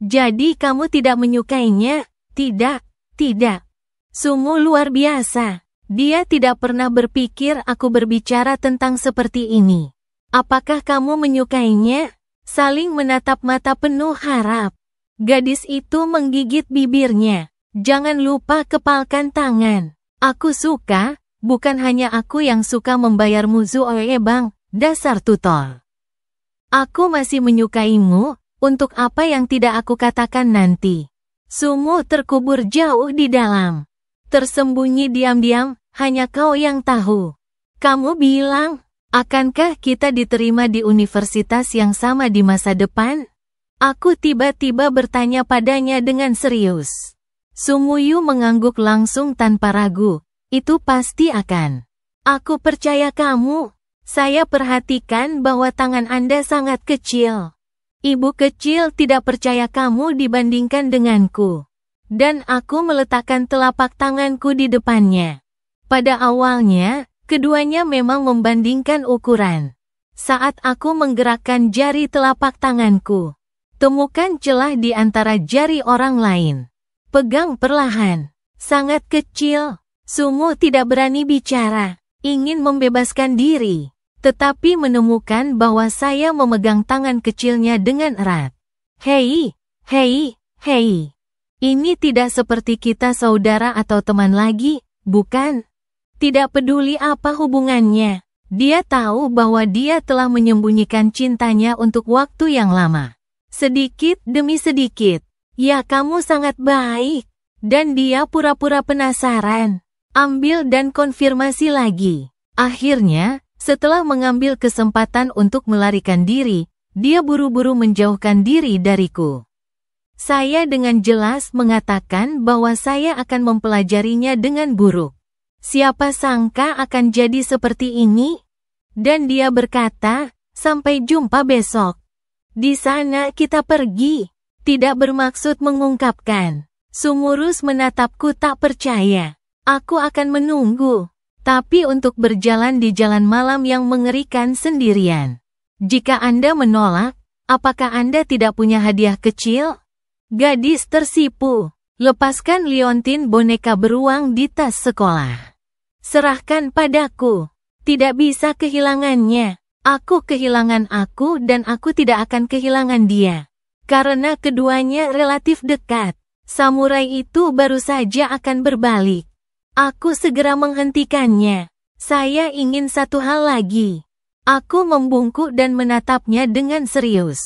Jadi kamu tidak menyukainya? Tidak. Sungguh luar biasa. Dia tidak pernah berpikir aku berbicara tentang seperti ini. Apakah kamu menyukainya? Saling menatap mata penuh harap. Gadis itu menggigit bibirnya. Jangan lupa kepalkan tangan. Aku suka, bukan hanya aku yang suka membayarmu Zoe Bang, dasar tutor. Aku masih menyukaimu, untuk apa yang tidak aku katakan nanti. Sungguh terkubur jauh di dalam. Tersembunyi diam-diam, hanya kau yang tahu. Kamu bilang, akankah kita diterima di universitas yang sama di masa depan? Aku tiba-tiba bertanya padanya dengan serius. Sumuyu mengangguk langsung tanpa ragu. Itu pasti akan. Aku percaya kamu. Saya perhatikan bahwa tangan Anda sangat kecil. Ibu kecil tidak percaya kamu dibandingkan denganku. Dan aku meletakkan telapak tanganku di depannya. Pada awalnya, keduanya memang membandingkan ukuran. Saat aku menggerakkan jari telapak tanganku, temukan celah di antara jari orang lain. Pegang perlahan. Sangat kecil. Sungguh tidak berani bicara. Ingin membebaskan diri. Tetapi menemukan bahwa saya memegang tangan kecilnya dengan erat. Hei. Ini tidak seperti kita saudara atau teman lagi, bukan? Tidak peduli apa hubungannya. Dia tahu bahwa dia telah menyembunyikan cintanya untuk waktu yang lama. Sedikit demi sedikit. Ya, kamu sangat baik. Dan dia pura-pura penasaran. Ambil dan konfirmasi lagi. Akhirnya, setelah mengambil kesempatan untuk melarikan diri, dia buru-buru menjauhkan diri dariku. Saya dengan jelas mengatakan bahwa saya akan mempelajarinya dengan buruk. Siapa sangka akan jadi seperti ini? Dan dia berkata, sampai jumpa besok. Di sana kita pergi. Tidak bermaksud mengungkapkan. Sumurus menatapku tak percaya. Aku akan menunggu. Tapi untuk berjalan di jalan malam yang mengerikan sendirian. Jika Anda menolak, apakah Anda tidak punya hadiah kecil? Gadis tersipu. Lepaskan liontin boneka beruang di tas sekolah. Serahkan padaku. Tidak bisa kehilangannya. Aku kehilangan aku dan aku tidak akan kehilangan dia. Karena keduanya relatif dekat. Samurai itu baru saja akan berbalik. Aku segera menghentikannya. Saya ingin satu hal lagi. Aku membungkuk dan menatapnya dengan serius.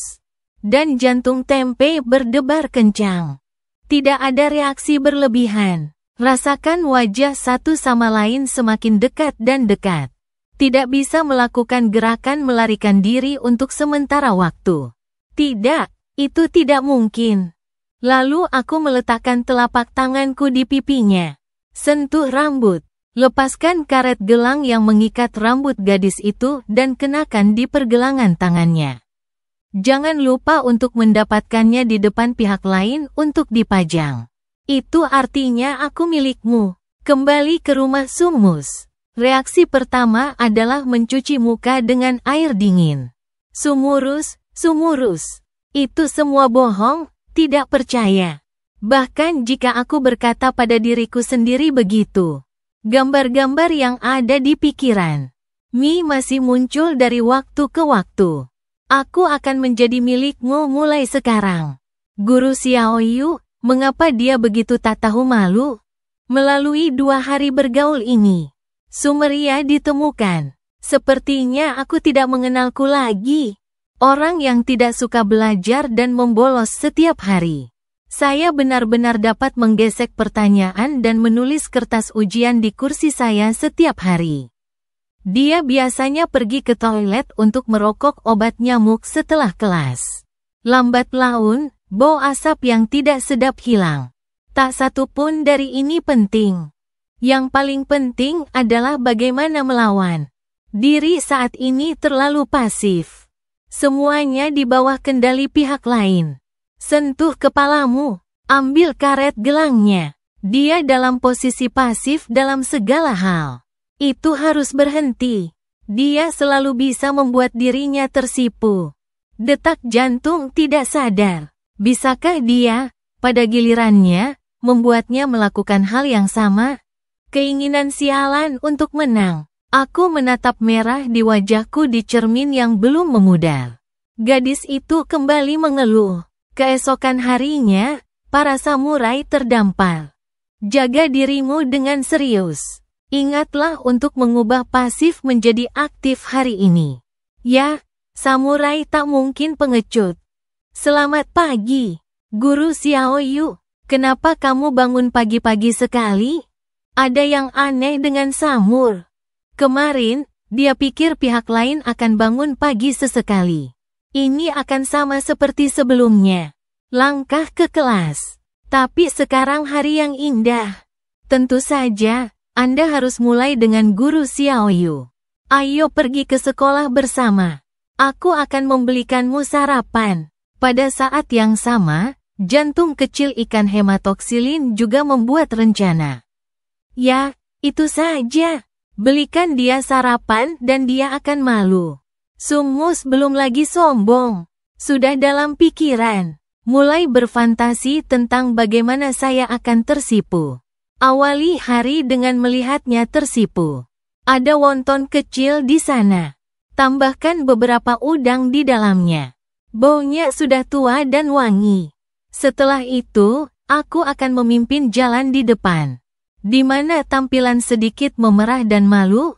Dan jantung tempe berdebar kencang. Tidak ada reaksi berlebihan. Rasakan wajah satu sama lain semakin dekat dan dekat. Tidak bisa melakukan gerakan melarikan diri untuk sementara waktu. Tidak, itu tidak mungkin. Lalu aku meletakkan telapak tanganku di pipinya. Sentuh rambut. Lepaskan karet gelang yang mengikat rambut gadis itu dan kenakan di pergelangan tangannya. Jangan lupa untuk mendapatkannya di depan pihak lain untuk dipajang. Itu artinya aku milikmu. Kembali ke rumah Summus. Reaksi pertama adalah mencuci muka dengan air dingin. Sumurus, itu semua bohong, tidak percaya. Bahkan jika aku berkata pada diriku sendiri begitu. Gambar-gambar yang ada di pikiran Mi masih muncul dari waktu ke waktu. Aku akan menjadi milikmu mulai sekarang. Guru Xiaoyu, mengapa dia begitu tak tahu malu? Melalui 2 hari bergaul ini. Sumeria ditemukan. Sepertinya aku tidak mengenalku lagi. Orang yang tidak suka belajar dan membolos setiap hari. Saya benar-benar dapat menggesek pertanyaan dan menulis kertas ujian di kursi saya setiap hari. Dia biasanya pergi ke toilet untuk merokok obat nyamuk setelah kelas. Lambat laun, bau asap yang tidak sedap hilang. Tak satu pun dari ini penting. Yang paling penting adalah bagaimana melawan. Diri saat ini terlalu pasif. Semuanya di bawah kendali pihak lain. Sentuh kepalamu. Ambil karet gelangnya. Dia dalam posisi pasif dalam segala hal. Itu harus berhenti. Dia selalu bisa membuat dirinya tersipu. Detak jantung tidak sadar. Bisakah dia, pada gilirannya, membuatnya melakukan hal yang sama? Keinginan sialan untuk menang. Aku menatap merah di wajahku di cermin yang belum memudar. Gadis itu kembali mengeluh. Keesokan harinya, para samurai terdampar. Jaga dirimu dengan serius. Ingatlah untuk mengubah pasif menjadi aktif hari ini. Ya, samurai tak mungkin pengecut. Selamat pagi, Guru Xiaoyu. Kenapa kamu bangun pagi-pagi sekali? Ada yang aneh dengan Samur. Kemarin, dia pikir pihak lain akan bangun pagi sesekali. Ini akan sama seperti sebelumnya. Langkah ke kelas. Tapi sekarang hari yang indah. Tentu saja, Anda harus mulai dengan Guru Xiaoyu. Ayo pergi ke sekolah bersama. Aku akan membelikanmu sarapan. Pada saat yang sama, jantung kecil ikan hematoksilin juga membuat rencana. Ya, itu saja. Belikan dia sarapan dan dia akan malu. Summus belum lagi sombong. Sudah dalam pikiran. Mulai berfantasi tentang bagaimana saya akan tersipu. Awali hari dengan melihatnya tersipu. Ada wonton kecil di sana. Tambahkan beberapa udang di dalamnya. Baunya sudah tua dan wangi. Setelah itu, aku akan memimpin jalan di depan. Di mana tampilan sedikit memerah dan malu?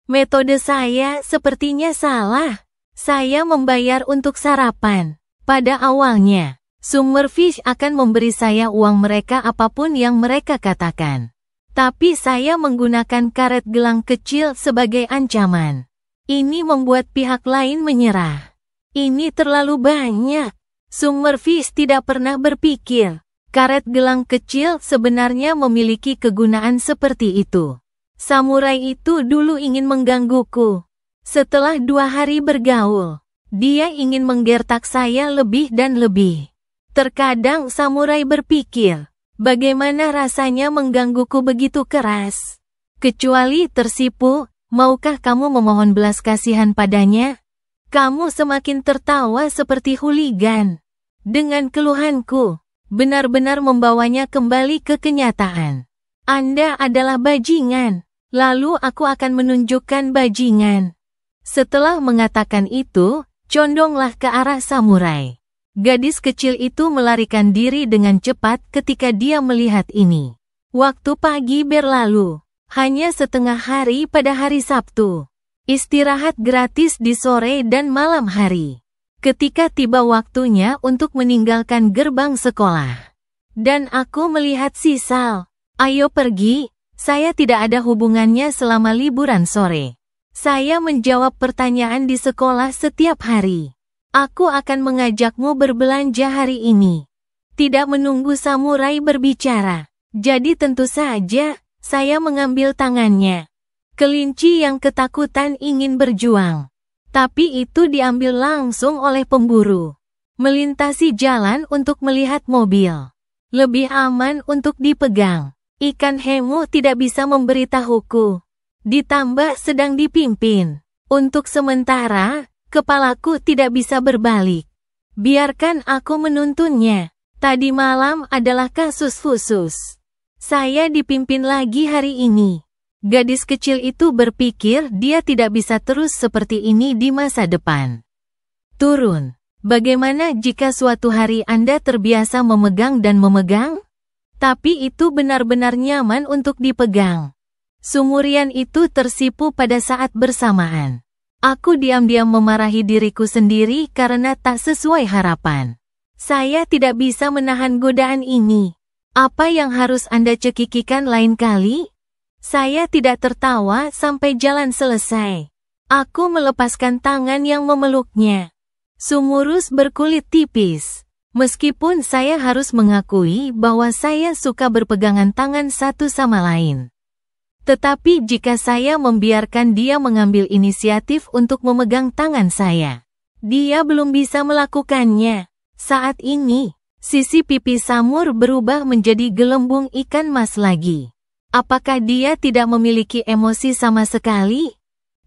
Metode saya sepertinya salah. Saya membayar untuk sarapan. Pada awalnya, Summerfish akan memberi saya uang mereka apapun yang mereka katakan. Tapi saya menggunakan karet gelang kecil sebagai ancaman. Ini membuat pihak lain menyerah. Ini terlalu banyak. Summerfish tidak pernah berpikir, karet gelang kecil sebenarnya memiliki kegunaan seperti itu. Samurai itu dulu ingin menggangguku. Setelah 2 hari bergaul, dia ingin menggertak saya lebih dan lebih. Terkadang samurai berpikir, bagaimana rasanya menggangguku begitu keras? Kecuali tersipu, maukah kamu memohon belas kasihan padanya? Kamu semakin tertawa seperti hooligan. Dengan keluhanku, benar-benar membawanya kembali ke kenyataan. Anda adalah bajingan, lalu aku akan menunjukkan bajingan. Setelah mengatakan itu, condonglah ke arah samurai. Gadis kecil itu melarikan diri dengan cepat ketika dia melihat ini. Waktu pagi berlalu, hanya setengah hari pada hari Sabtu. Istirahat gratis di sore dan malam hari. Ketika tiba waktunya untuk meninggalkan gerbang sekolah. Dan aku melihat sisal. Ayo pergi, saya tidak ada hubungannya selama liburan sore. Saya menjawab pertanyaan di sekolah setiap hari. Aku akan mengajakmu berbelanja hari ini. Tidak menunggu samurai berbicara. Jadi tentu saja, saya mengambil tangannya. Kelinci yang ketakutan ingin berjuang. Tapi itu diambil langsung oleh pemburu. Melintasi jalan untuk melihat mobil. Lebih aman untuk dipegang. Ikan Hemu tidak bisa memberitahuku. Ditambah sedang dipimpin. Untuk sementara, kepalaku tidak bisa berbalik. Biarkan aku menuntunnya. Tadi malam adalah kasus khusus. Saya dipimpin lagi hari ini. Gadis kecil itu berpikir dia tidak bisa terus seperti ini di masa depan. Turun. Bagaimana jika suatu hari Anda terbiasa memegang dan memegang? Tapi itu benar-benar nyaman untuk dipegang. Sumurian itu tersipu pada saat bersamaan. Aku diam-diam memarahi diriku sendiri karena tak sesuai harapan. Saya tidak bisa menahan godaan ini. Apa yang harus Anda cekikikan lain kali? Saya tidak tertawa sampai jalan selesai. Aku melepaskan tangan yang memeluknya. Sumurus berkulit tipis. Meskipun saya harus mengakui bahwa saya suka berpegangan tangan satu sama lain. Tetapi jika saya membiarkan dia mengambil inisiatif untuk memegang tangan saya, dia belum bisa melakukannya. Saat ini, sisi pipi Samur berubah menjadi gelembung ikan mas lagi. Apakah dia tidak memiliki emosi sama sekali?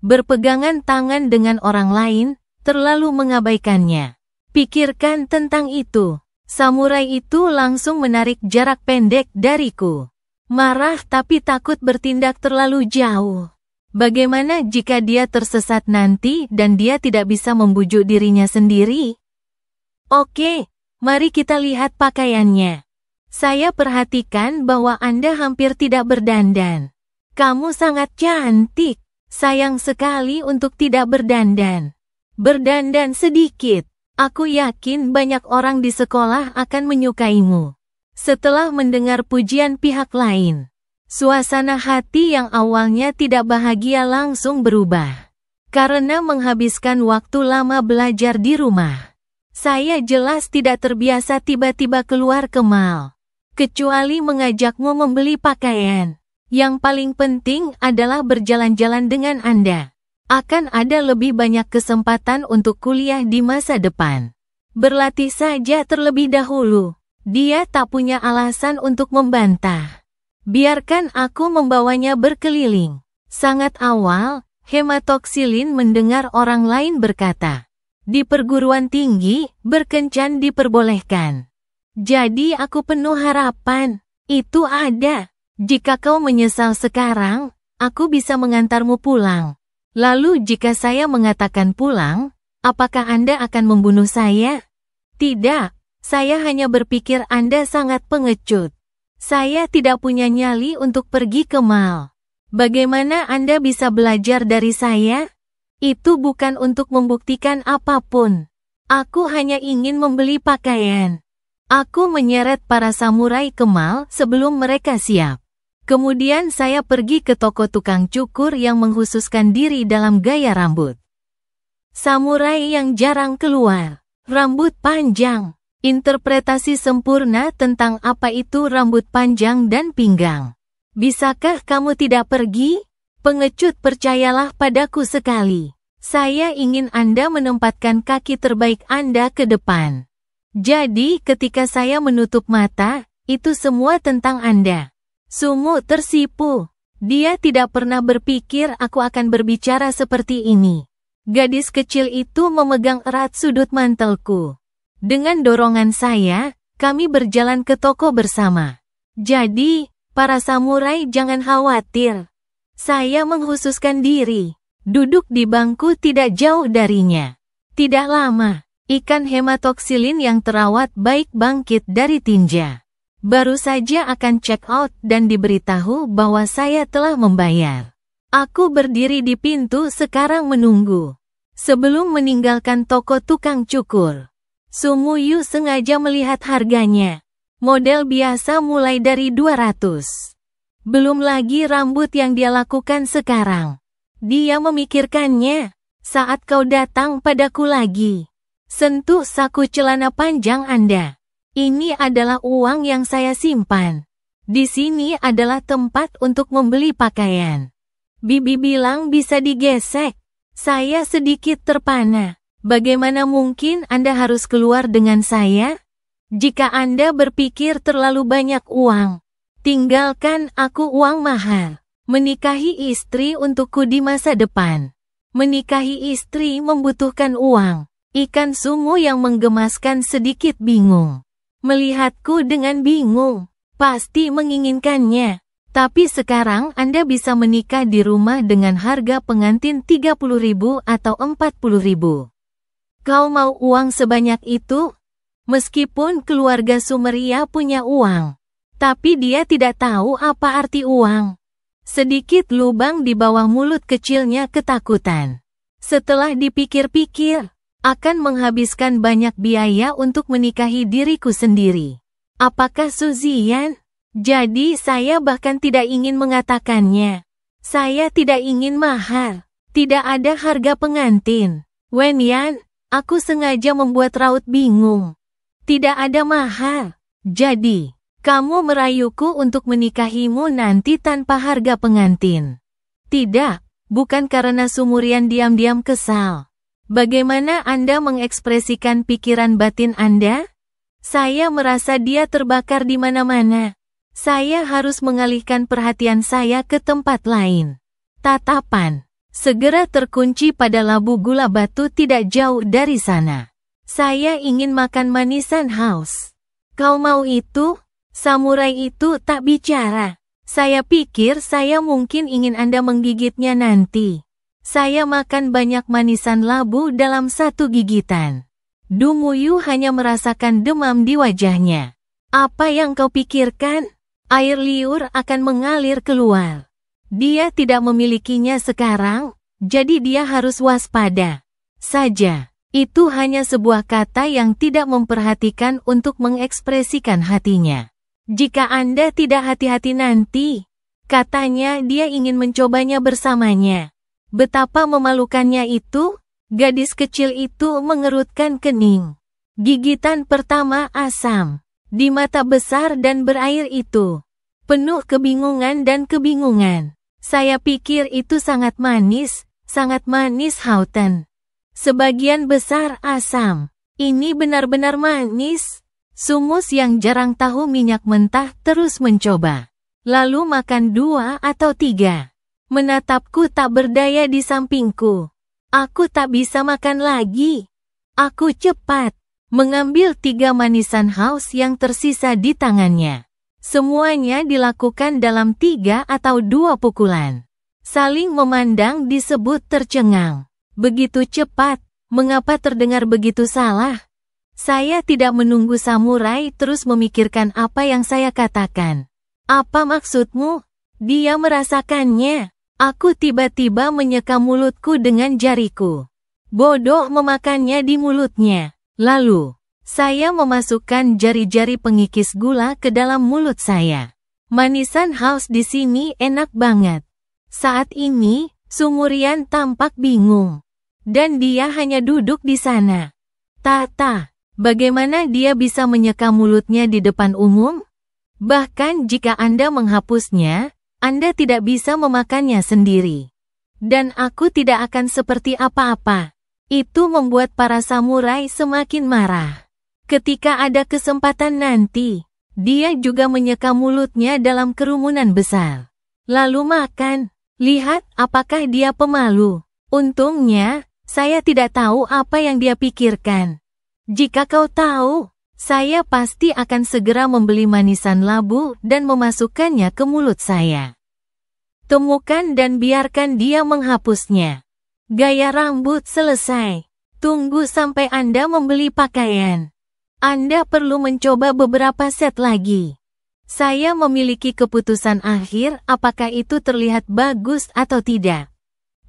Berpegangan tangan dengan orang lain, terlalu mengabaikannya. Pikirkan tentang itu. Samurai itu langsung menarik jarak pendek dariku. Marah tapi takut bertindak terlalu jauh. Bagaimana jika dia tersesat nanti dan dia tidak bisa membujuk dirinya sendiri? Oke, mari kita lihat pakaiannya. Saya perhatikan bahwa Anda hampir tidak berdandan. Kamu sangat cantik. Sayang sekali untuk tidak berdandan. Berdandan sedikit. Aku yakin banyak orang di sekolah akan menyukaimu. Setelah mendengar pujian pihak lain, suasana hati yang awalnya tidak bahagia langsung berubah. Karena menghabiskan waktu lama belajar di rumah. Saya jelas tidak terbiasa tiba-tiba keluar ke mall. Kecuali mengajakmu membeli pakaian. Yang paling penting adalah berjalan-jalan dengan Anda. Akan ada lebih banyak kesempatan untuk kuliah di masa depan. Berlatih saja terlebih dahulu. Dia tak punya alasan untuk membantah. Biarkan aku membawanya berkeliling. Sangat awal, Hematoksilin mendengar orang lain berkata, di perguruan tinggi, berkencan diperbolehkan. Jadi aku penuh harapan. Itu ada. Jika kau menyesal sekarang, aku bisa mengantarmu pulang. Lalu jika saya mengatakan pulang, apakah Anda akan membunuh saya? Tidak, saya hanya berpikir Anda sangat pengecut. Saya tidak punya nyali untuk pergi ke mall. Bagaimana Anda bisa belajar dari saya? Itu bukan untuk membuktikan apapun. Aku hanya ingin membeli pakaian. Aku menyeret para samurai ke mall sebelum mereka siap. Kemudian saya pergi ke toko tukang cukur yang menghususkan diri dalam gaya rambut. Samurai yang jarang keluar. Rambut panjang. Interpretasi sempurna tentang apa itu rambut panjang dan pinggang. Bisakah kamu tidak pergi? Pengecut, percayalah padaku sekali. Saya ingin Anda menempatkan kaki terbaik Anda ke depan. Jadi ketika saya menutup mata, itu semua tentang Anda. Sungguh tersipu. Dia tidak pernah berpikir aku akan berbicara seperti ini. Gadis kecil itu memegang erat sudut mantelku. Dengan dorongan saya, kami berjalan ke toko bersama. Jadi, para samurai jangan khawatir. Saya menghususkan diri. Duduk di bangku tidak jauh darinya. Tidak lama, ikan hematoksilin yang terawat baik bangkit dari tinja. Baru saja akan check out dan diberitahu bahwa saya telah membayar. Aku berdiri di pintu sekarang menunggu. Sebelum meninggalkan toko tukang cukur, Sumuyu sengaja melihat harganya. Model biasa mulai dari 200. Belum lagi rambut yang dia lakukan sekarang. Dia memikirkannya. Saat kau datang padaku lagi, sentuh saku celana panjang Anda. Ini adalah uang yang saya simpan. Di sini adalah tempat untuk membeli pakaian. Bibi bilang bisa digesek. Saya sedikit terpana. Bagaimana mungkin Anda harus keluar dengan saya? Jika Anda berpikir terlalu banyak uang, tinggalkan aku uang mahal. Menikahi istri untukku di masa depan. Menikahi istri membutuhkan uang. Ikan sungu yang menggemaskan sedikit bingung. Melihatku dengan bingung. Pasti menginginkannya. Tapi sekarang Anda bisa menikah di rumah dengan harga pengantin 30.000 atau 40.000. Kau mau uang sebanyak itu? Meskipun keluarga Sumeria punya uang, tapi dia tidak tahu apa arti uang. Sedikit lubang di bawah mulut kecilnya ketakutan. Setelah dipikir-pikir, akan menghabiskan banyak biaya untuk menikahi diriku sendiri. Apakah Suzian? Jadi saya bahkan tidak ingin mengatakannya. Saya tidak ingin mahar. Tidak ada harga pengantin. Wenyan, aku sengaja membuat Raut bingung. Tidak ada mahar. Jadi, kamu merayuku untuk menikahimu nanti tanpa harga pengantin. Tidak, bukan karena Sumurian diam-diam kesal. Bagaimana Anda mengekspresikan pikiran batin Anda? Saya merasa dia terbakar di mana-mana. Saya harus mengalihkan perhatian saya ke tempat lain. Tatapan segera terkunci pada labu gula batu tidak jauh dari sana. Saya ingin makan manisan House. Kau mau itu? Samurai itu tak bicara. Saya pikir saya mungkin ingin Anda menggigitnya nanti. Saya makan banyak manisan labu dalam satu gigitan. Dumuyu hanya merasakan demam di wajahnya. Apa yang kau pikirkan? Air liur akan mengalir keluar. Dia tidak memilikinya sekarang, jadi dia harus waspada saja. Itu hanya sebuah kata yang tidak memperhatikan untuk mengekspresikan hatinya. Jika Anda tidak hati-hati nanti, katanya dia ingin mencobanya bersamanya. Betapa memalukannya itu, gadis kecil itu mengerutkan kening. Gigitan pertama asam. Di mata besar dan berair itu, penuh kebingungan dan kebingungan. Saya pikir itu sangat manis Houghton. Sebagian besar asam. Ini benar-benar manis. Sumus yang jarang tahu minyak mentah terus mencoba. Lalu makan 2 atau 3. Menatapku tak berdaya di sampingku. Aku tak bisa makan lagi. Aku cepat mengambil 3 manisan House yang tersisa di tangannya. Semuanya dilakukan dalam 3 atau 2 pukulan. Saling memandang disebut tercengang. Begitu cepat, mengapa terdengar begitu salah? Saya tidak menunggu samurai terus memikirkan apa yang saya katakan. Apa maksudmu? Dia merasakannya. Aku tiba-tiba menyeka mulutku dengan jariku. Bodoh memakannya di mulutnya. Lalu, saya memasukkan jari-jari pengikis gula ke dalam mulut saya. Manisan House di sini enak banget. Saat ini, Sumurian tampak bingung. Dan dia hanya duduk di sana. Tata, bagaimana dia bisa menyeka mulutnya di depan umum? Bahkan jika Anda menghapusnya, Anda tidak bisa memakannya sendiri. Dan aku tidak akan seperti apa-apa. Itu membuat para samurai semakin marah. Ketika ada kesempatan nanti, dia juga menyeka mulutnya dalam kerumunan besar. Lalu makan. Lihat apakah dia pemalu. Untungnya, saya tidak tahu apa yang dia pikirkan. Jika kau tahu, saya pasti akan segera membeli manisan labu dan memasukkannya ke mulut saya. Temukan dan biarkan dia menghapusnya. Gaya rambut selesai. Tunggu sampai Anda membeli pakaian. Anda perlu mencoba beberapa set lagi. Saya memiliki keputusan akhir apakah itu terlihat bagus atau tidak.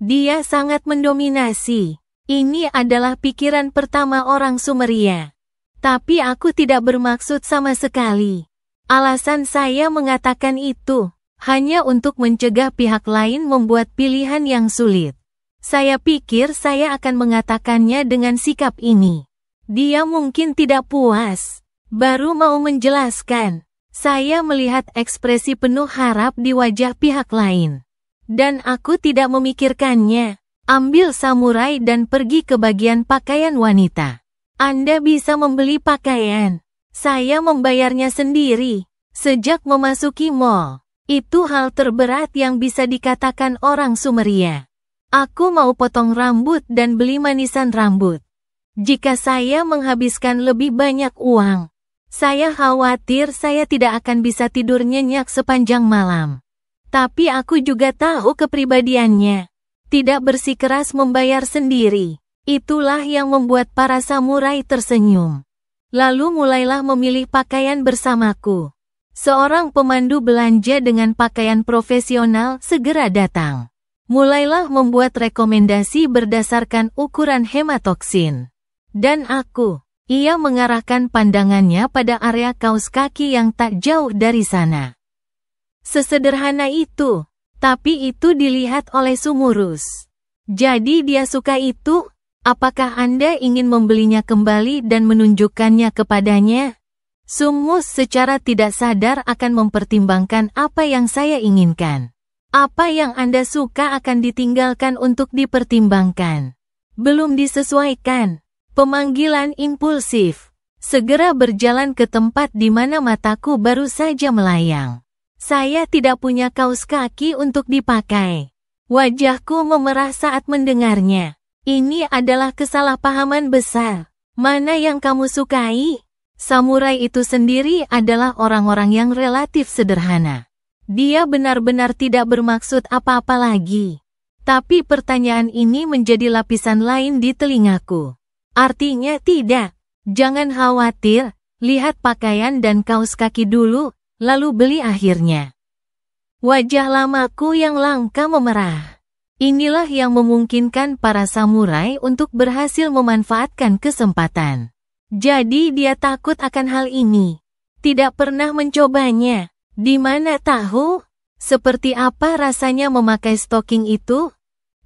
Dia sangat mendominasi. Ini adalah pikiran pertama orang Sumeria. Tapi aku tidak bermaksud sama sekali. Alasan saya mengatakan itu hanya untuk mencegah pihak lain membuat pilihan yang sulit. Saya pikir saya akan mengatakannya dengan sikap ini. Dia mungkin tidak puas. Baru mau menjelaskan. Saya melihat ekspresi penuh harap di wajah pihak lain. Dan aku tidak memikirkannya. Ambil samurai dan pergi ke bagian pakaian wanita. Anda bisa membeli pakaian. Saya membayarnya sendiri. Sejak memasuki mall. Itu hal terberat yang bisa dikatakan orang Sumeria. Aku mau potong rambut dan beli manisan rambut. Jika saya menghabiskan lebih banyak uang, saya khawatir saya tidak akan bisa tidur nyenyak sepanjang malam. Tapi aku juga tahu kepribadiannya. Tidak bersikeras membayar sendiri. Itulah yang membuat para samurai tersenyum. Lalu mulailah memilih pakaian bersamaku. Seorang pemandu belanja dengan pakaian profesional segera datang. Mulailah membuat rekomendasi berdasarkan ukuran hematoksin. Dan ia mengarahkan pandangannya pada area kaos kaki yang tak jauh dari sana. Sesederhana itu, tapi itu dilihat oleh Sumurus. Jadi dia suka itu? Apakah Anda ingin membelinya kembali dan menunjukkannya kepadanya? Sumus secara tidak sadar akan mempertimbangkan apa yang saya inginkan. Apa yang Anda suka akan ditinggalkan untuk dipertimbangkan. Belum disesuaikan. Pemanggilan impulsif. Segera berjalan ke tempat di mana mataku baru saja melayang. Saya tidak punya kaos kaki untuk dipakai. Wajahku memerah saat mendengarnya. Ini adalah kesalahpahaman besar. Mana yang kamu sukai? Samurai itu sendiri adalah orang-orang yang relatif sederhana. Dia benar-benar tidak bermaksud apa-apa lagi. Tapi pertanyaan ini menjadi lapisan lain di telingaku. Artinya tidak. Jangan khawatir, lihat pakaian dan kaos kaki dulu, lalu beli akhirnya. Wajah lamaku yang langka memerah. Inilah yang memungkinkan para samurai untuk berhasil memanfaatkan kesempatan. Jadi dia takut akan hal ini. Tidak pernah mencobanya. Di mana tahu? Seperti apa rasanya memakai stocking itu?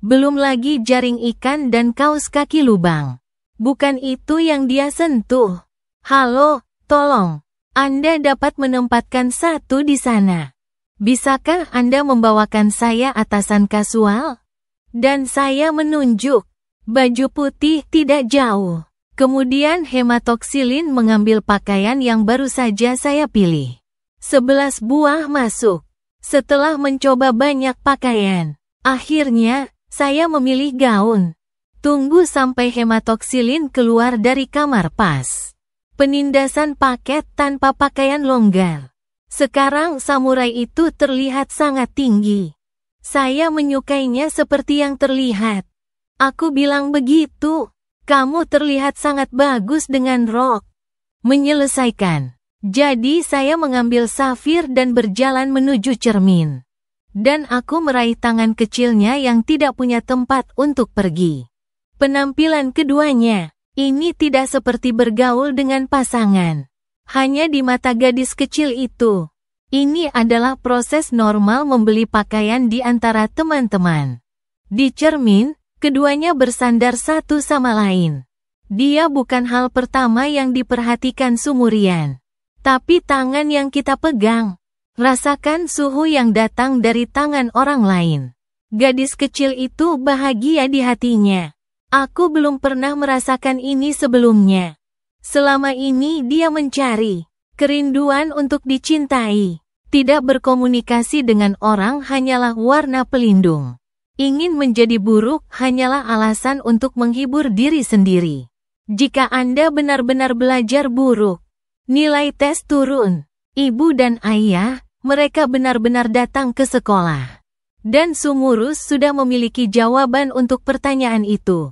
Belum lagi jaring ikan dan kaos kaki lubang. Bukan itu yang dia sentuh. Halo, tolong. Anda dapat menempatkan satu di sana. Bisakah Anda membawakan saya atasan kasual? Dan saya menunjuk. Baju putih tidak jauh. Kemudian hematoksilin mengambil pakaian yang baru saja saya pilih. 11 buah masuk. Setelah mencoba banyak pakaian, akhirnya saya memilih gaun. Tunggu sampai hematoksilin keluar dari kamar pas. Penindasan paket tanpa pakaian longgar. Sekarang samurai itu terlihat sangat tinggi. Saya menyukainya seperti yang terlihat. Aku bilang begitu. Kamu terlihat sangat bagus dengan rok. Menyelesaikan. Jadi saya mengambil safir dan berjalan menuju cermin. Dan aku meraih tangan kecilnya yang tidak punya tempat untuk pergi. Penampilan keduanya, ini tidak seperti bergaul dengan pasangan. Hanya di mata gadis kecil itu. Ini adalah proses normal membeli pakaian di antara teman-teman. Di cermin, keduanya bersandar satu sama lain. Dia bukan hal pertama yang diperhatikan Sumurian. Tapi tangan yang kita pegang. Rasakan suhu yang datang dari tangan orang lain. Gadis kecil itu bahagia di hatinya. Aku belum pernah merasakan ini sebelumnya. Selama ini dia mencari kerinduan untuk dicintai. Tidak berkomunikasi dengan orang hanyalah warna pelindung. Ingin menjadi buruk hanyalah alasan untuk menghibur diri sendiri. Jika Anda benar-benar belajar buruk, nilai tes turun. Ibu dan ayah, mereka benar-benar datang ke sekolah. Dan Sumurus sudah memiliki jawaban untuk pertanyaan itu.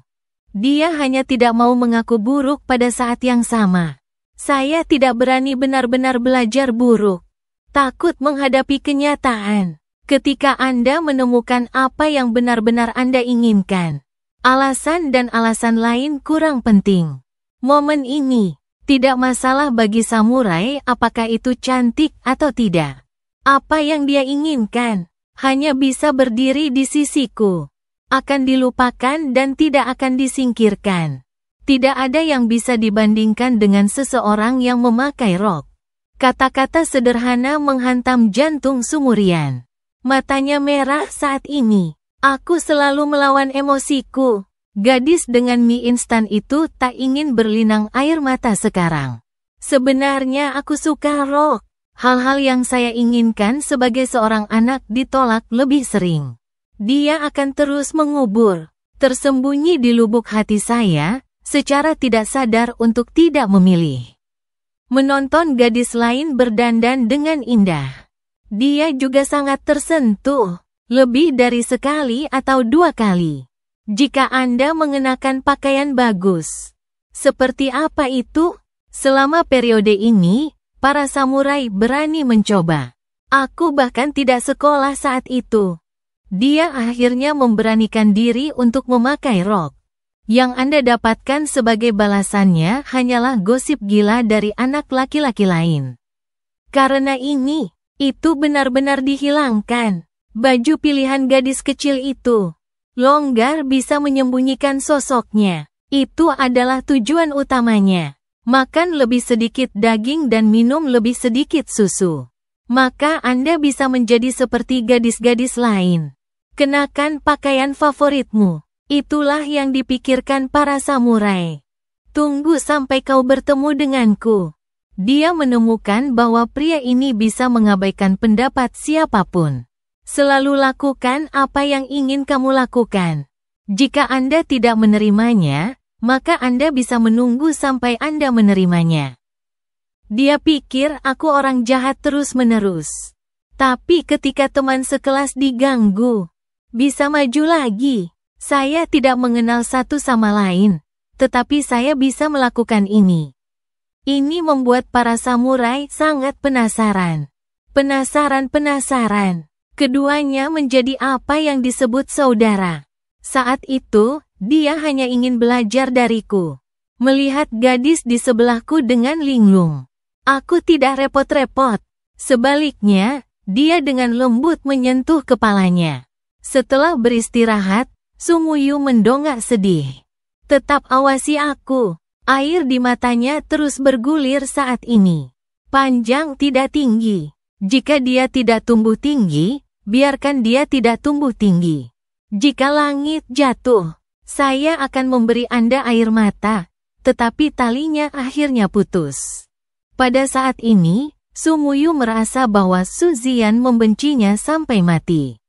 Dia hanya tidak mau mengaku buruk pada saat yang sama. Saya tidak berani benar-benar belajar buruk. Takut menghadapi kenyataan. Ketika Anda menemukan apa yang benar-benar Anda inginkan, alasan dan alasan lain kurang penting. Momen ini tidak masalah bagi samurai apakah itu cantik atau tidak. Apa yang dia inginkan hanya bisa berdiri di sisiku. Akan dilupakan dan tidak akan disingkirkan. Tidak ada yang bisa dibandingkan dengan seseorang yang memakai rok. Kata-kata sederhana menghantam jantung Sumurian. Matanya merah saat ini. Aku selalu melawan emosiku. Gadis dengan mie instan itu tak ingin berlinang air mata sekarang. Sebenarnya aku suka rok. Hal-hal yang saya inginkan sebagai seorang anak ditolak lebih sering. Dia akan terus mengubur, tersembunyi di lubuk hati saya, secara tidak sadar untuk tidak memilih. Menonton gadis lain berdandan dengan indah. Dia juga sangat tersentuh, lebih dari sekali atau 2 kali. Jika Anda mengenakan pakaian bagus. Seperti apa itu? Selama periode ini, para samurai berani mencoba. Aku bahkan tidak sekolah saat itu. Dia akhirnya memberanikan diri untuk memakai rok. Yang Anda dapatkan sebagai balasannya hanyalah gosip gila dari anak laki-laki lain. Karena ini, itu benar-benar dihilangkan. Baju pilihan gadis kecil itu longgar bisa menyembunyikan sosoknya. Itu adalah tujuan utamanya. Makan lebih sedikit daging dan minum lebih sedikit susu. Maka Anda bisa menjadi seperti gadis-gadis lain. Kenakan pakaian favoritmu. Itulah yang dipikirkan para samurai. Tunggu sampai kau bertemu denganku. Dia menemukan bahwa pria ini bisa mengabaikan pendapat siapapun. Selalu lakukan apa yang ingin kamu lakukan. Jika Anda tidak menerimanya, maka Anda bisa menunggu sampai Anda menerimanya. Dia pikir aku orang jahat terus-menerus. Tapi ketika teman sekelas diganggu, bisa maju lagi. Saya tidak mengenal satu sama lain, tetapi saya bisa melakukan ini. Ini membuat para samurai sangat penasaran. Penasaran. Keduanya menjadi apa yang disebut saudara. Saat itu, dia hanya ingin belajar dariku. Melihat gadis di sebelahku dengan linglung. Aku tidak repot-repot. Sebaliknya, dia dengan lembut menyentuh kepalanya. Setelah beristirahat, Sumuyu mendongak sedih. Tetap awasi aku. Air di matanya terus bergulir saat ini. Panjang tidak tinggi. Jika dia tidak tumbuh tinggi, biarkan dia tidak tumbuh tinggi. Jika langit jatuh, saya akan memberi Anda air mata, tetapi talinya akhirnya putus. Pada saat ini, Sumuyu merasa bahwa Suzian membencinya sampai mati.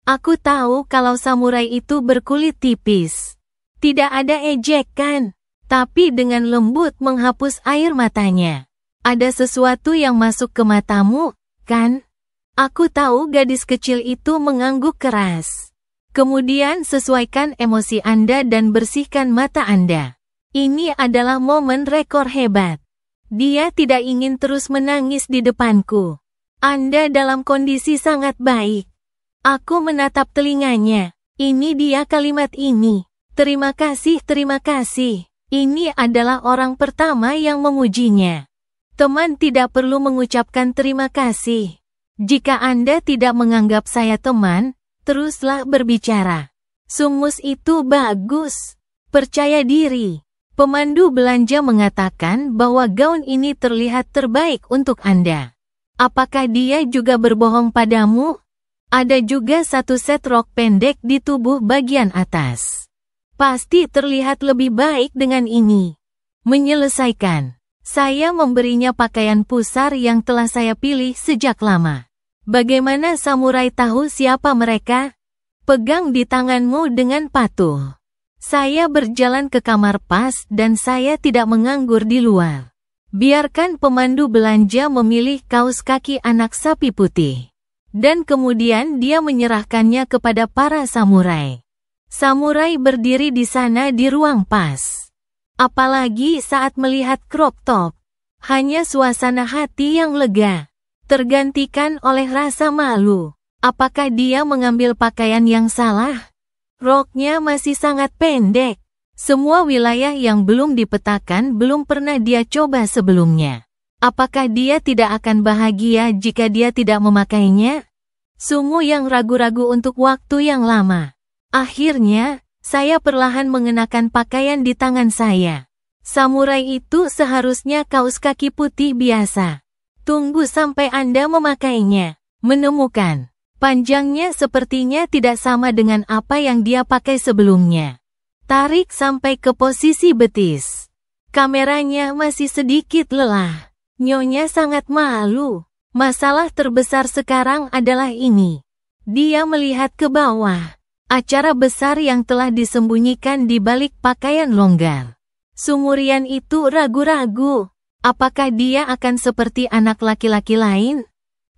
Aku tahu kalau samurai itu berkulit tipis. Tidak ada ejekan, tapi dengan lembut menghapus air matanya. Ada sesuatu yang masuk ke matamu, kan? Aku tahu gadis kecil itu mengangguk keras. Kemudian sesuaikan emosi Anda dan bersihkan mata Anda. Ini adalah momen rekor hebat. Dia tidak ingin terus menangis di depanku. Anda dalam kondisi sangat baik. Aku menatap telinganya. Ini dia kalimat ini. Terima kasih, terima kasih. Ini adalah orang pertama yang memujinya. Teman tidak perlu mengucapkan terima kasih. Jika Anda tidak menganggap saya teman, teruslah berbicara. Sumus itu bagus. Percaya diri. Pemandu belanja mengatakan bahwa gaun ini terlihat terbaik untuk Anda. Apakah dia juga berbohong padamu? Ada juga satu set rok pendek di tubuh bagian atas. Pasti terlihat lebih baik dengan ini. Menyelesaikan, saya memberinya pakaian pusar yang telah saya pilih sejak lama. Bagaimana samurai tahu siapa mereka? Pegang di tanganmu dengan patuh. Saya berjalan ke kamar pas dan saya tidak menganggur di luar. Biarkan pemandu belanja memilih kaos kaki anak sapi putih. Dan kemudian dia menyerahkannya kepada para samurai. Samurai berdiri di sana di ruang pas. Apalagi saat melihat crop top. Hanya suasana hati yang lega. Tergantikan oleh rasa malu. Apakah dia mengambil pakaian yang salah? Roknya masih sangat pendek. Semua wilayah yang belum dipetakan belum pernah dia coba sebelumnya. Apakah dia tidak akan bahagia jika dia tidak memakainya? Sungguh yang ragu-ragu untuk waktu yang lama. Akhirnya, saya perlahan mengenakan pakaian di tangan saya. Samurai itu seharusnya kaos kaki putih biasa. Tunggu sampai Anda memakainya. Menemukan. Panjangnya sepertinya tidak sama dengan apa yang dia pakai sebelumnya. Tarik sampai ke posisi betis. Kameranya masih sedikit lelah. Nyonya sangat malu. Masalah terbesar sekarang adalah ini. Dia melihat ke bawah. Acara besar yang telah disembunyikan di balik pakaian longgar. Sumurian itu ragu-ragu. Apakah dia akan seperti anak laki-laki lain?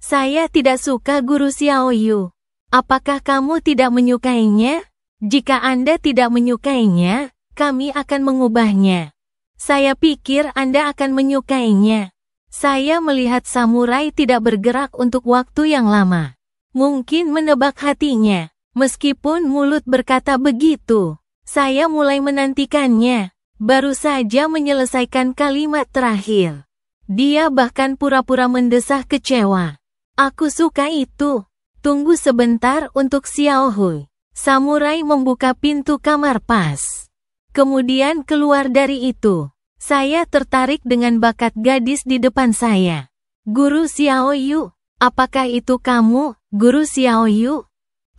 Saya tidak suka Guru Xiaoyu. Apakah kamu tidak menyukainya? Jika Anda tidak menyukainya, kami akan mengubahnya. Saya pikir Anda akan menyukainya. Saya melihat samurai tidak bergerak untuk waktu yang lama. Mungkin menebak hatinya. Meskipun mulut berkata begitu, saya mulai menantikannya. Baru saja menyelesaikan kalimat terakhir. Dia bahkan pura-pura mendesah kecewa. Aku suka itu. Tunggu sebentar untuk Xiao Hui. Samurai membuka pintu kamar pas. Kemudian keluar dari itu. Saya tertarik dengan bakat gadis di depan saya. Guru Xiaoyu, apakah itu kamu, Guru Xiaoyu?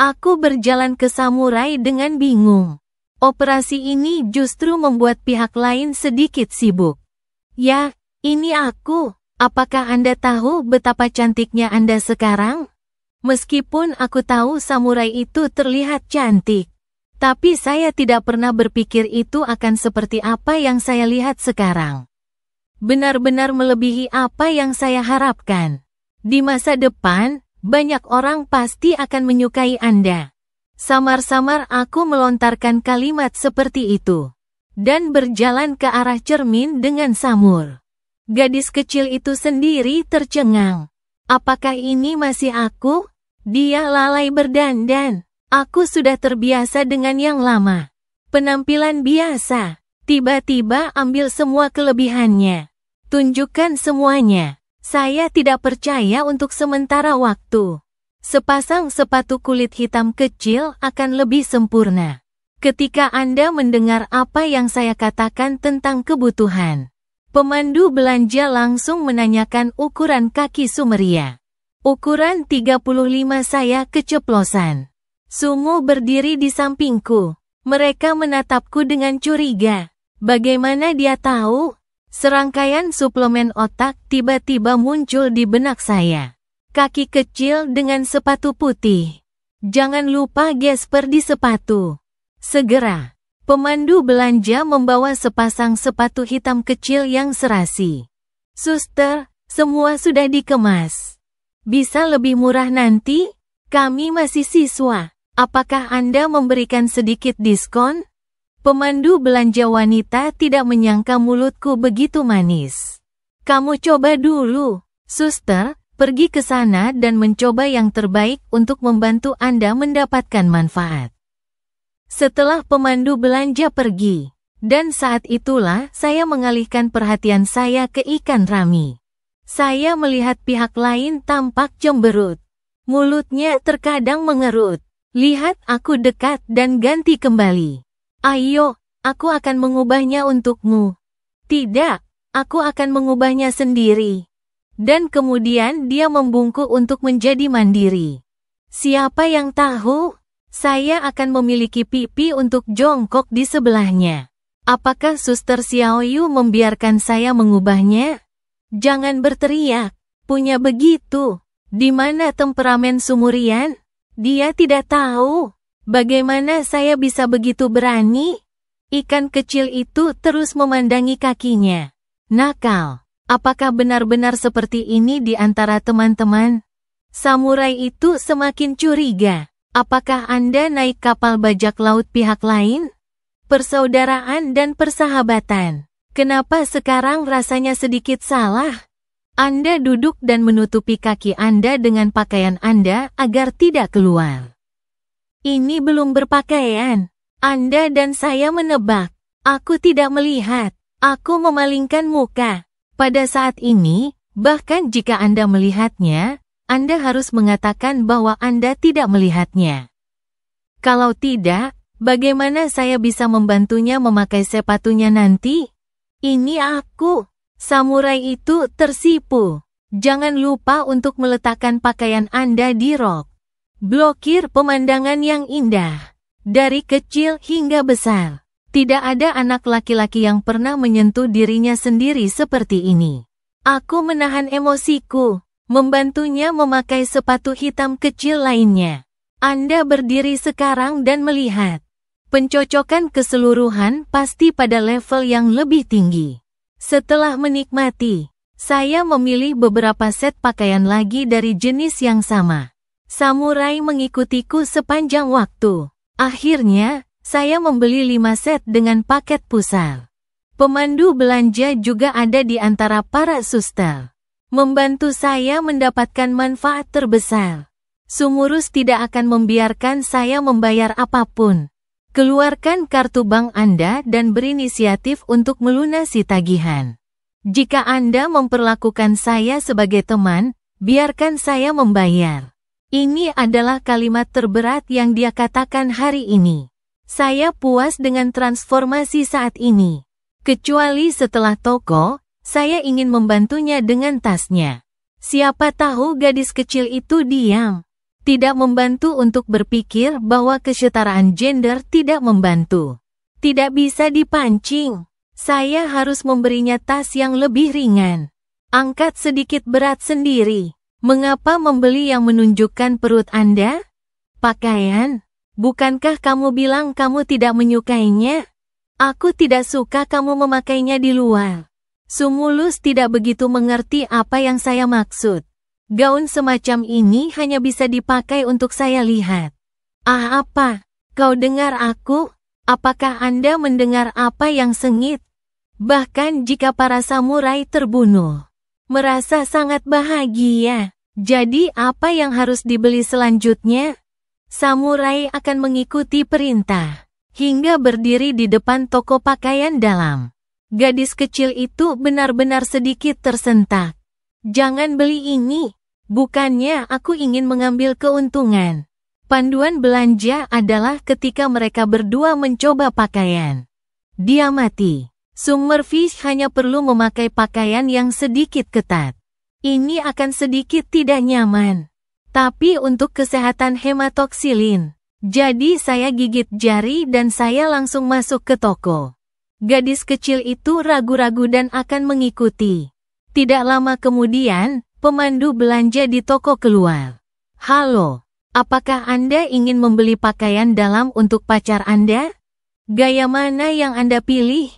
Aku berjalan ke samurai dengan bingung. Operasi ini justru membuat pihak lain sedikit sibuk. Ya, ini aku. Apakah Anda tahu betapa cantiknya Anda sekarang? Meskipun aku tahu samurai itu terlihat cantik. Tapi saya tidak pernah berpikir itu akan seperti apa yang saya lihat sekarang. Benar-benar melebihi apa yang saya harapkan. Di masa depan, banyak orang pasti akan menyukai Anda. Samar-samar aku melontarkan kalimat seperti itu. Dan berjalan ke arah cermin dengan samur. Gadis kecil itu sendiri tercengang. Apakah ini masih aku? Dia lalai berdandan. Aku sudah terbiasa dengan yang lama. Penampilan biasa. Tiba-tiba ambil semua kelebihannya. Tunjukkan semuanya. Saya tidak percaya untuk sementara waktu. Sepasang sepatu kulit hitam kecil akan lebih sempurna. Ketika Anda mendengar apa yang saya katakan tentang kebutuhan. Pemandu belanja langsung menanyakan ukuran kaki Sumeria. Ukuran 35 saya keceplosan. Sungu berdiri di sampingku. Mereka menatapku dengan curiga. Bagaimana dia tahu? Serangkaian suplemen otak tiba-tiba muncul di benak saya. Kaki kecil dengan sepatu putih. Jangan lupa gesper di sepatu. Segera. Pemandu belanja membawa sepasang sepatu hitam kecil yang serasi. Suster, semua sudah dikemas. Bisa lebih murah nanti? Kami masih siswa. Apakah Anda memberikan sedikit diskon? Pemandu belanja wanita tidak menyangka mulutku begitu manis. Kamu coba dulu. Suster, pergi ke sana dan mencoba yang terbaik untuk membantu Anda mendapatkan manfaat. Setelah pemandu belanja pergi, dan saat itulah saya mengalihkan perhatian saya ke ikan rami. Saya melihat pihak lain tampak cemberut. Mulutnya terkadang mengerut. Lihat aku dekat dan ganti kembali. Ayo, aku akan mengubahnya untukmu. Tidak, aku akan mengubahnya sendiri. Dan kemudian dia membungkuk untuk menjadi mandiri. Siapa yang tahu? Saya akan memiliki pipi untuk jongkok di sebelahnya. Apakah Suster Xiaoyu membiarkan saya mengubahnya? Jangan berteriak. Punya begitu. Di mana temperamen Sumurian? Dia tidak tahu. Bagaimana saya bisa begitu berani? Ikan kecil itu terus memandangi kakinya. Nakal. Apakah benar-benar seperti ini di antara teman-teman? Samurai itu semakin curiga. Apakah Anda naik kapal bajak laut pihak lain? Persaudaraan dan persahabatan. Kenapa sekarang rasanya sedikit salah? Anda duduk dan menutupi kaki Anda dengan pakaian Anda agar tidak keluar. Ini belum berpakaian. Anda dan saya menebak. Aku tidak melihat. Aku memalingkan muka. Pada saat ini, bahkan jika Anda melihatnya, Anda harus mengatakan bahwa Anda tidak melihatnya. Kalau tidak, bagaimana saya bisa membantunya memakai sepatunya nanti? Ini aku. Samurai itu tersipu. Jangan lupa untuk meletakkan pakaian Anda di rok. Blokir pemandangan yang indah. Dari kecil hingga besar. Tidak ada anak laki-laki yang pernah menyentuh dirinya sendiri seperti ini. Aku menahan emosiku. Membantunya memakai sepatu hitam kecil lainnya. Anda berdiri sekarang dan melihat. Pencocokan keseluruhan pasti pada level yang lebih tinggi. Setelah menikmati, saya memilih beberapa set pakaian lagi dari jenis yang sama. Samurai mengikutiku sepanjang waktu. Akhirnya, saya membeli 5 set dengan paket pusar. Pemandu belanja juga ada di antara para suster. Membantu saya mendapatkan manfaat terbesar. Sumurus tidak akan membiarkan saya membayar apapun. Keluarkan kartu bank Anda dan berinisiatif untuk melunasi tagihan. Jika Anda memperlakukan saya sebagai teman, biarkan saya membayar. Ini adalah kalimat terberat yang dia katakan hari ini. Saya puas dengan transformasi saat ini. Kecuali setelah toko, saya ingin membantunya dengan tasnya. Siapa tahu gadis kecil itu diam. Tidak membantu untuk berpikir bahwa kesetaraan gender tidak membantu. Tidak bisa dipancing. Saya harus memberinya tas yang lebih ringan. Angkat sedikit berat sendiri. Mengapa membeli yang menunjukkan perut Anda? Pakaian? Bukankah kamu bilang kamu tidak menyukainya? Aku tidak suka kamu memakainya di luar. Sumulus tidak begitu mengerti apa yang saya maksud. Gaun semacam ini hanya bisa dipakai untuk saya lihat. Ah, apa? Kau dengar aku? Apakah Anda mendengar apa yang sengit? Bahkan jika para samurai terbunuh, merasa sangat bahagia. Jadi apa yang harus dibeli selanjutnya? Samurai akan mengikuti perintah, hingga berdiri di depan toko pakaian dalam. Gadis kecil itu benar-benar sedikit tersentak. Jangan beli ini. Bukannya aku ingin mengambil keuntungan. Panduan belanja adalah ketika mereka berdua mencoba pakaian. Dia mati. Summerfish hanya perlu memakai pakaian yang sedikit ketat. Ini akan sedikit tidak nyaman. Tapi untuk kesehatan hematoksilin. Jadi saya gigit jari dan saya langsung masuk ke toko. Gadis kecil itu ragu-ragu dan akan mengikuti. Tidak lama kemudian, pemandu belanja di toko keluar. Halo, apakah Anda ingin membeli pakaian dalam untuk pacar Anda? Gaya mana yang Anda pilih?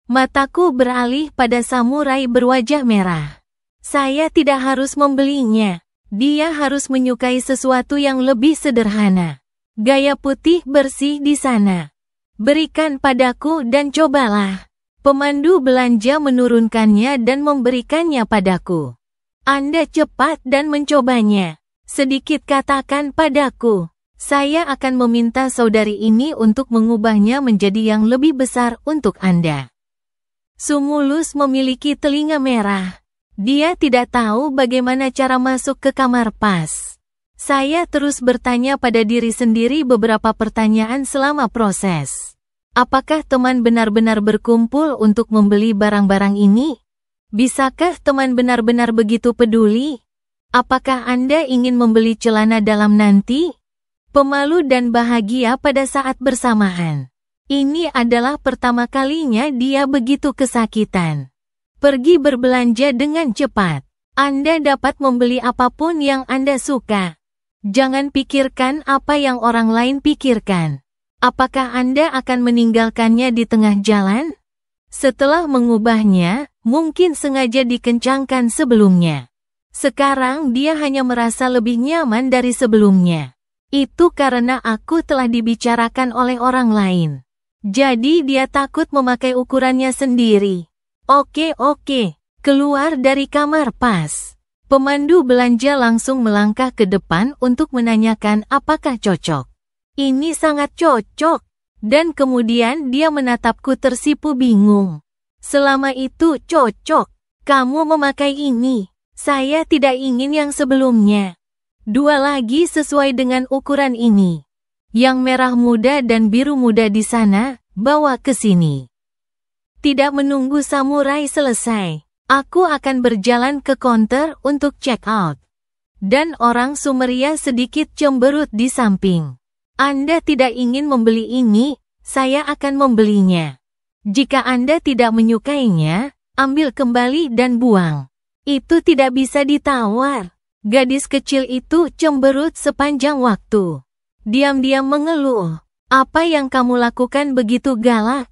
Mataku beralih pada samurai berwajah merah. Saya tidak harus membelinya. Dia harus menyukai sesuatu yang lebih sederhana. Gaya putih bersih di sana. Berikan padaku dan cobalah. Pemandu belanja menurunkannya dan memberikannya padaku. Anda cepat dan mencobanya. Sedikit katakan padaku. Saya akan meminta saudari ini untuk mengubahnya menjadi yang lebih besar untuk Anda. Sumulus memiliki telinga merah. Dia tidak tahu bagaimana cara masuk ke kamar pas. Saya terus bertanya pada diri sendiri beberapa pertanyaan selama proses. Apakah teman benar-benar berkumpul untuk membeli barang-barang ini? Bisakah teman benar-benar begitu peduli? Apakah Anda ingin membeli celana dalam nanti? Pemalu dan bahagia pada saat bersamaan. Ini adalah pertama kalinya dia begitu kesakitan. Pergi berbelanja dengan cepat. Anda dapat membeli apapun yang Anda suka. Jangan pikirkan apa yang orang lain pikirkan. Apakah Anda akan meninggalkannya di tengah jalan? Setelah mengubahnya, mungkin sengaja dikencangkan sebelumnya. Sekarang dia hanya merasa lebih nyaman dari sebelumnya. Itu karena aku telah dibicarakan oleh orang lain. Jadi dia takut memakai ukurannya sendiri. Oke, keluar dari kamar pas. Pemandu belanja langsung melangkah ke depan untuk menanyakan apakah cocok. Ini sangat cocok. Dan kemudian dia menatapku tersipu bingung. Selama itu cocok. Kamu memakai ini. Saya tidak ingin yang sebelumnya. 2 lagi sesuai dengan ukuran ini. Yang merah muda dan biru muda di sana, bawa ke sini. Tidak menunggu samurai selesai. Aku akan berjalan ke counter untuk check out. Dan orang Sumeria sedikit cemberut di samping. Anda tidak ingin membeli ini, saya akan membelinya. Jika Anda tidak menyukainya, ambil kembali dan buang. Itu tidak bisa ditawar. Gadis kecil itu cemberut sepanjang waktu. Diam-diam mengeluh. Apa yang kamu lakukan begitu galak?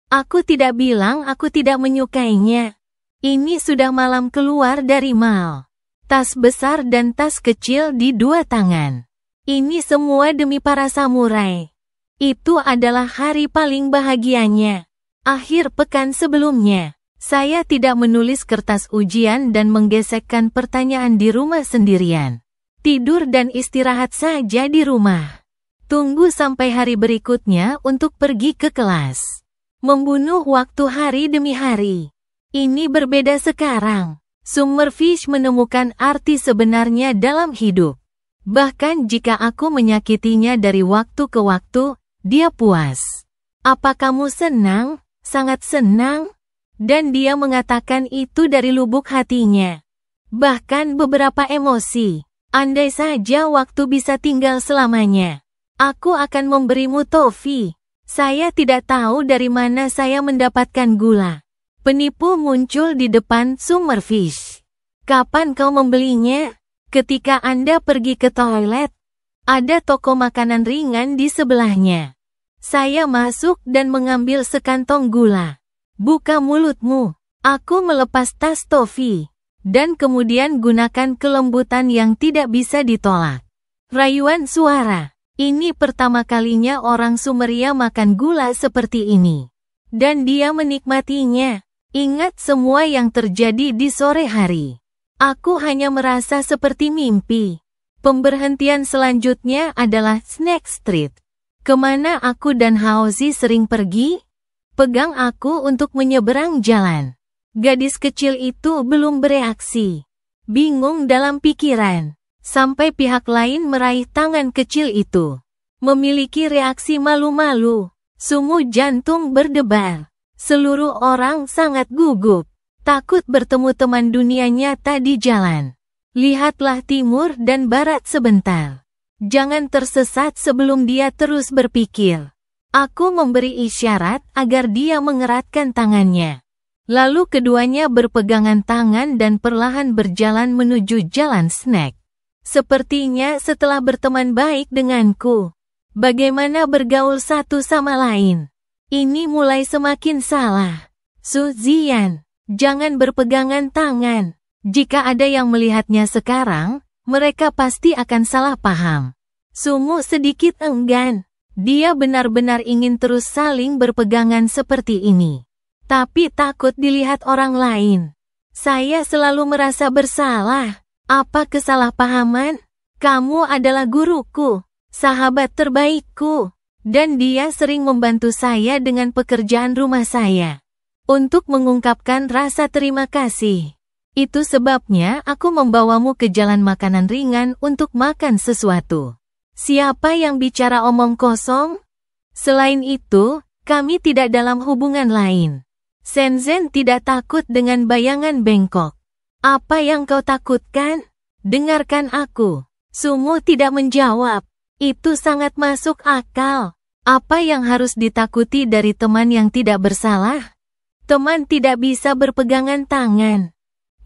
Aku tidak bilang aku tidak menyukainya. Ini sudah malam keluar dari mall. Tas besar dan tas kecil di 2 tangan. Ini semua demi para samurai. Itu adalah hari paling bahagianya. Akhir pekan sebelumnya. Saya tidak menulis kertas ujian dan menggesekkan pertanyaan di rumah sendirian. Tidur dan istirahat saja di rumah. Tunggu sampai hari berikutnya untuk pergi ke kelas. Membunuh waktu hari demi hari. Ini berbeda sekarang. Summerfish menemukan arti sebenarnya dalam hidup. Bahkan jika aku menyakitinya dari waktu ke waktu, dia puas. Apa kamu senang? Sangat senang? Dan dia mengatakan itu dari lubuk hatinya. Bahkan beberapa emosi. Andai saja waktu bisa tinggal selamanya. Aku akan memberimu tofi. Saya tidak tahu dari mana saya mendapatkan gula. Penipu muncul di depan Summerfish. Kapan kau membelinya? Ketika Anda pergi ke toilet. Ada toko makanan ringan di sebelahnya. Saya masuk dan mengambil sekantong gula. Buka mulutmu. Aku melepas tas tofi. Dan kemudian gunakan kelembutan yang tidak bisa ditolak. Rayuan suara. Ini pertama kalinya orang Sumeria makan gula seperti ini. Dan dia menikmatinya. Ingat semua yang terjadi di sore hari. Aku hanya merasa seperti mimpi. Pemberhentian selanjutnya adalah Snack Street. Kemana aku dan Haozi sering pergi? Pegang aku untuk menyeberang jalan. Gadis kecil itu belum bereaksi. Bingung dalam pikiran. Sampai pihak lain meraih tangan kecil itu. Memiliki reaksi malu-malu. Sungu jantung berdebar. Seluruh orang sangat gugup. Takut bertemu teman dunia nyata di jalan. Lihatlah timur dan barat sebentar. Jangan tersesat sebelum dia terus berpikir. Aku memberi isyarat agar dia mengeratkan tangannya. Lalu keduanya berpegangan tangan dan perlahan berjalan menuju jalan snack. Sepertinya setelah berteman baik denganku. Bagaimana bergaul satu sama lain? Ini mulai semakin salah. Su Ziyan, jangan berpegangan tangan. Jika ada yang melihatnya sekarang, mereka pasti akan salah paham. Sungu sedikit enggan. Dia benar-benar ingin terus saling berpegangan seperti ini. Tapi takut dilihat orang lain. Saya selalu merasa bersalah. Apa kesalahpahaman? Kamu adalah guruku, sahabat terbaikku. Dan dia sering membantu saya dengan pekerjaan rumah saya. Untuk mengungkapkan rasa terima kasih. Itu sebabnya aku membawamu ke jalan makanan ringan untuk makan sesuatu. Siapa yang bicara omong kosong? Selain itu, Kami tidak dalam hubungan lain. Shenzhen tidak takut dengan bayangan bengkok. Apa yang kau takutkan? Dengarkan aku. Sumo tidak menjawab. Itu sangat masuk akal. Apa yang harus ditakuti dari teman yang tidak bersalah? Teman tidak bisa berpegangan tangan.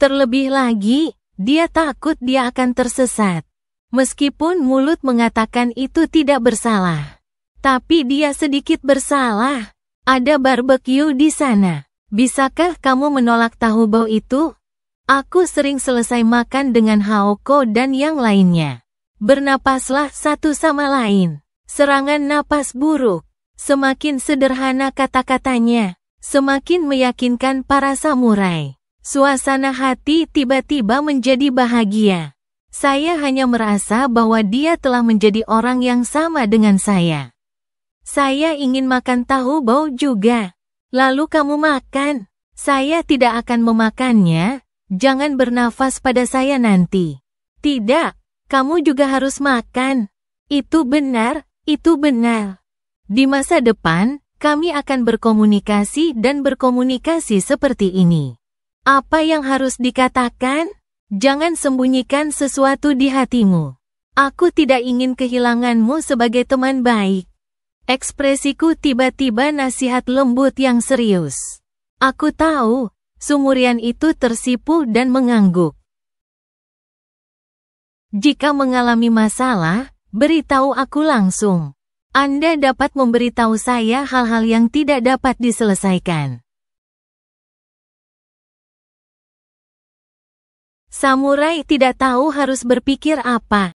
Terlebih lagi, dia takut dia akan tersesat. Meskipun mulut mengatakan itu tidak bersalah. Tapi dia sedikit bersalah. Ada barbecue di sana. Bisakah kamu menolak tahu bau itu? Aku sering selesai makan dengan Haoko dan yang lainnya. Bernapaslah satu sama lain. Serangan napas buruk. Semakin sederhana kata-katanya, semakin meyakinkan para samurai. Suasana hati tiba-tiba menjadi bahagia. Saya hanya merasa bahwa dia telah menjadi orang yang sama dengan saya. Saya ingin makan tahu bau juga. Lalu kamu makan. Saya tidak akan memakannya. Jangan bernafas pada saya nanti. Tidak, kamu juga harus makan. Itu benar, itu benar. Di masa depan, kami akan berkomunikasi dan berkomunikasi seperti ini. Apa yang harus dikatakan? Jangan sembunyikan sesuatu di hatimu. Aku tidak ingin kehilanganmu sebagai teman baik. Ekspresiku tiba-tiba nasihat lembut yang serius. Aku tahu, Sumurian itu tersipu dan mengangguk. Jika mengalami masalah, beritahu aku langsung. Anda dapat memberitahu saya hal-hal yang tidak dapat diselesaikan. Samurai tidak tahu harus berpikir apa.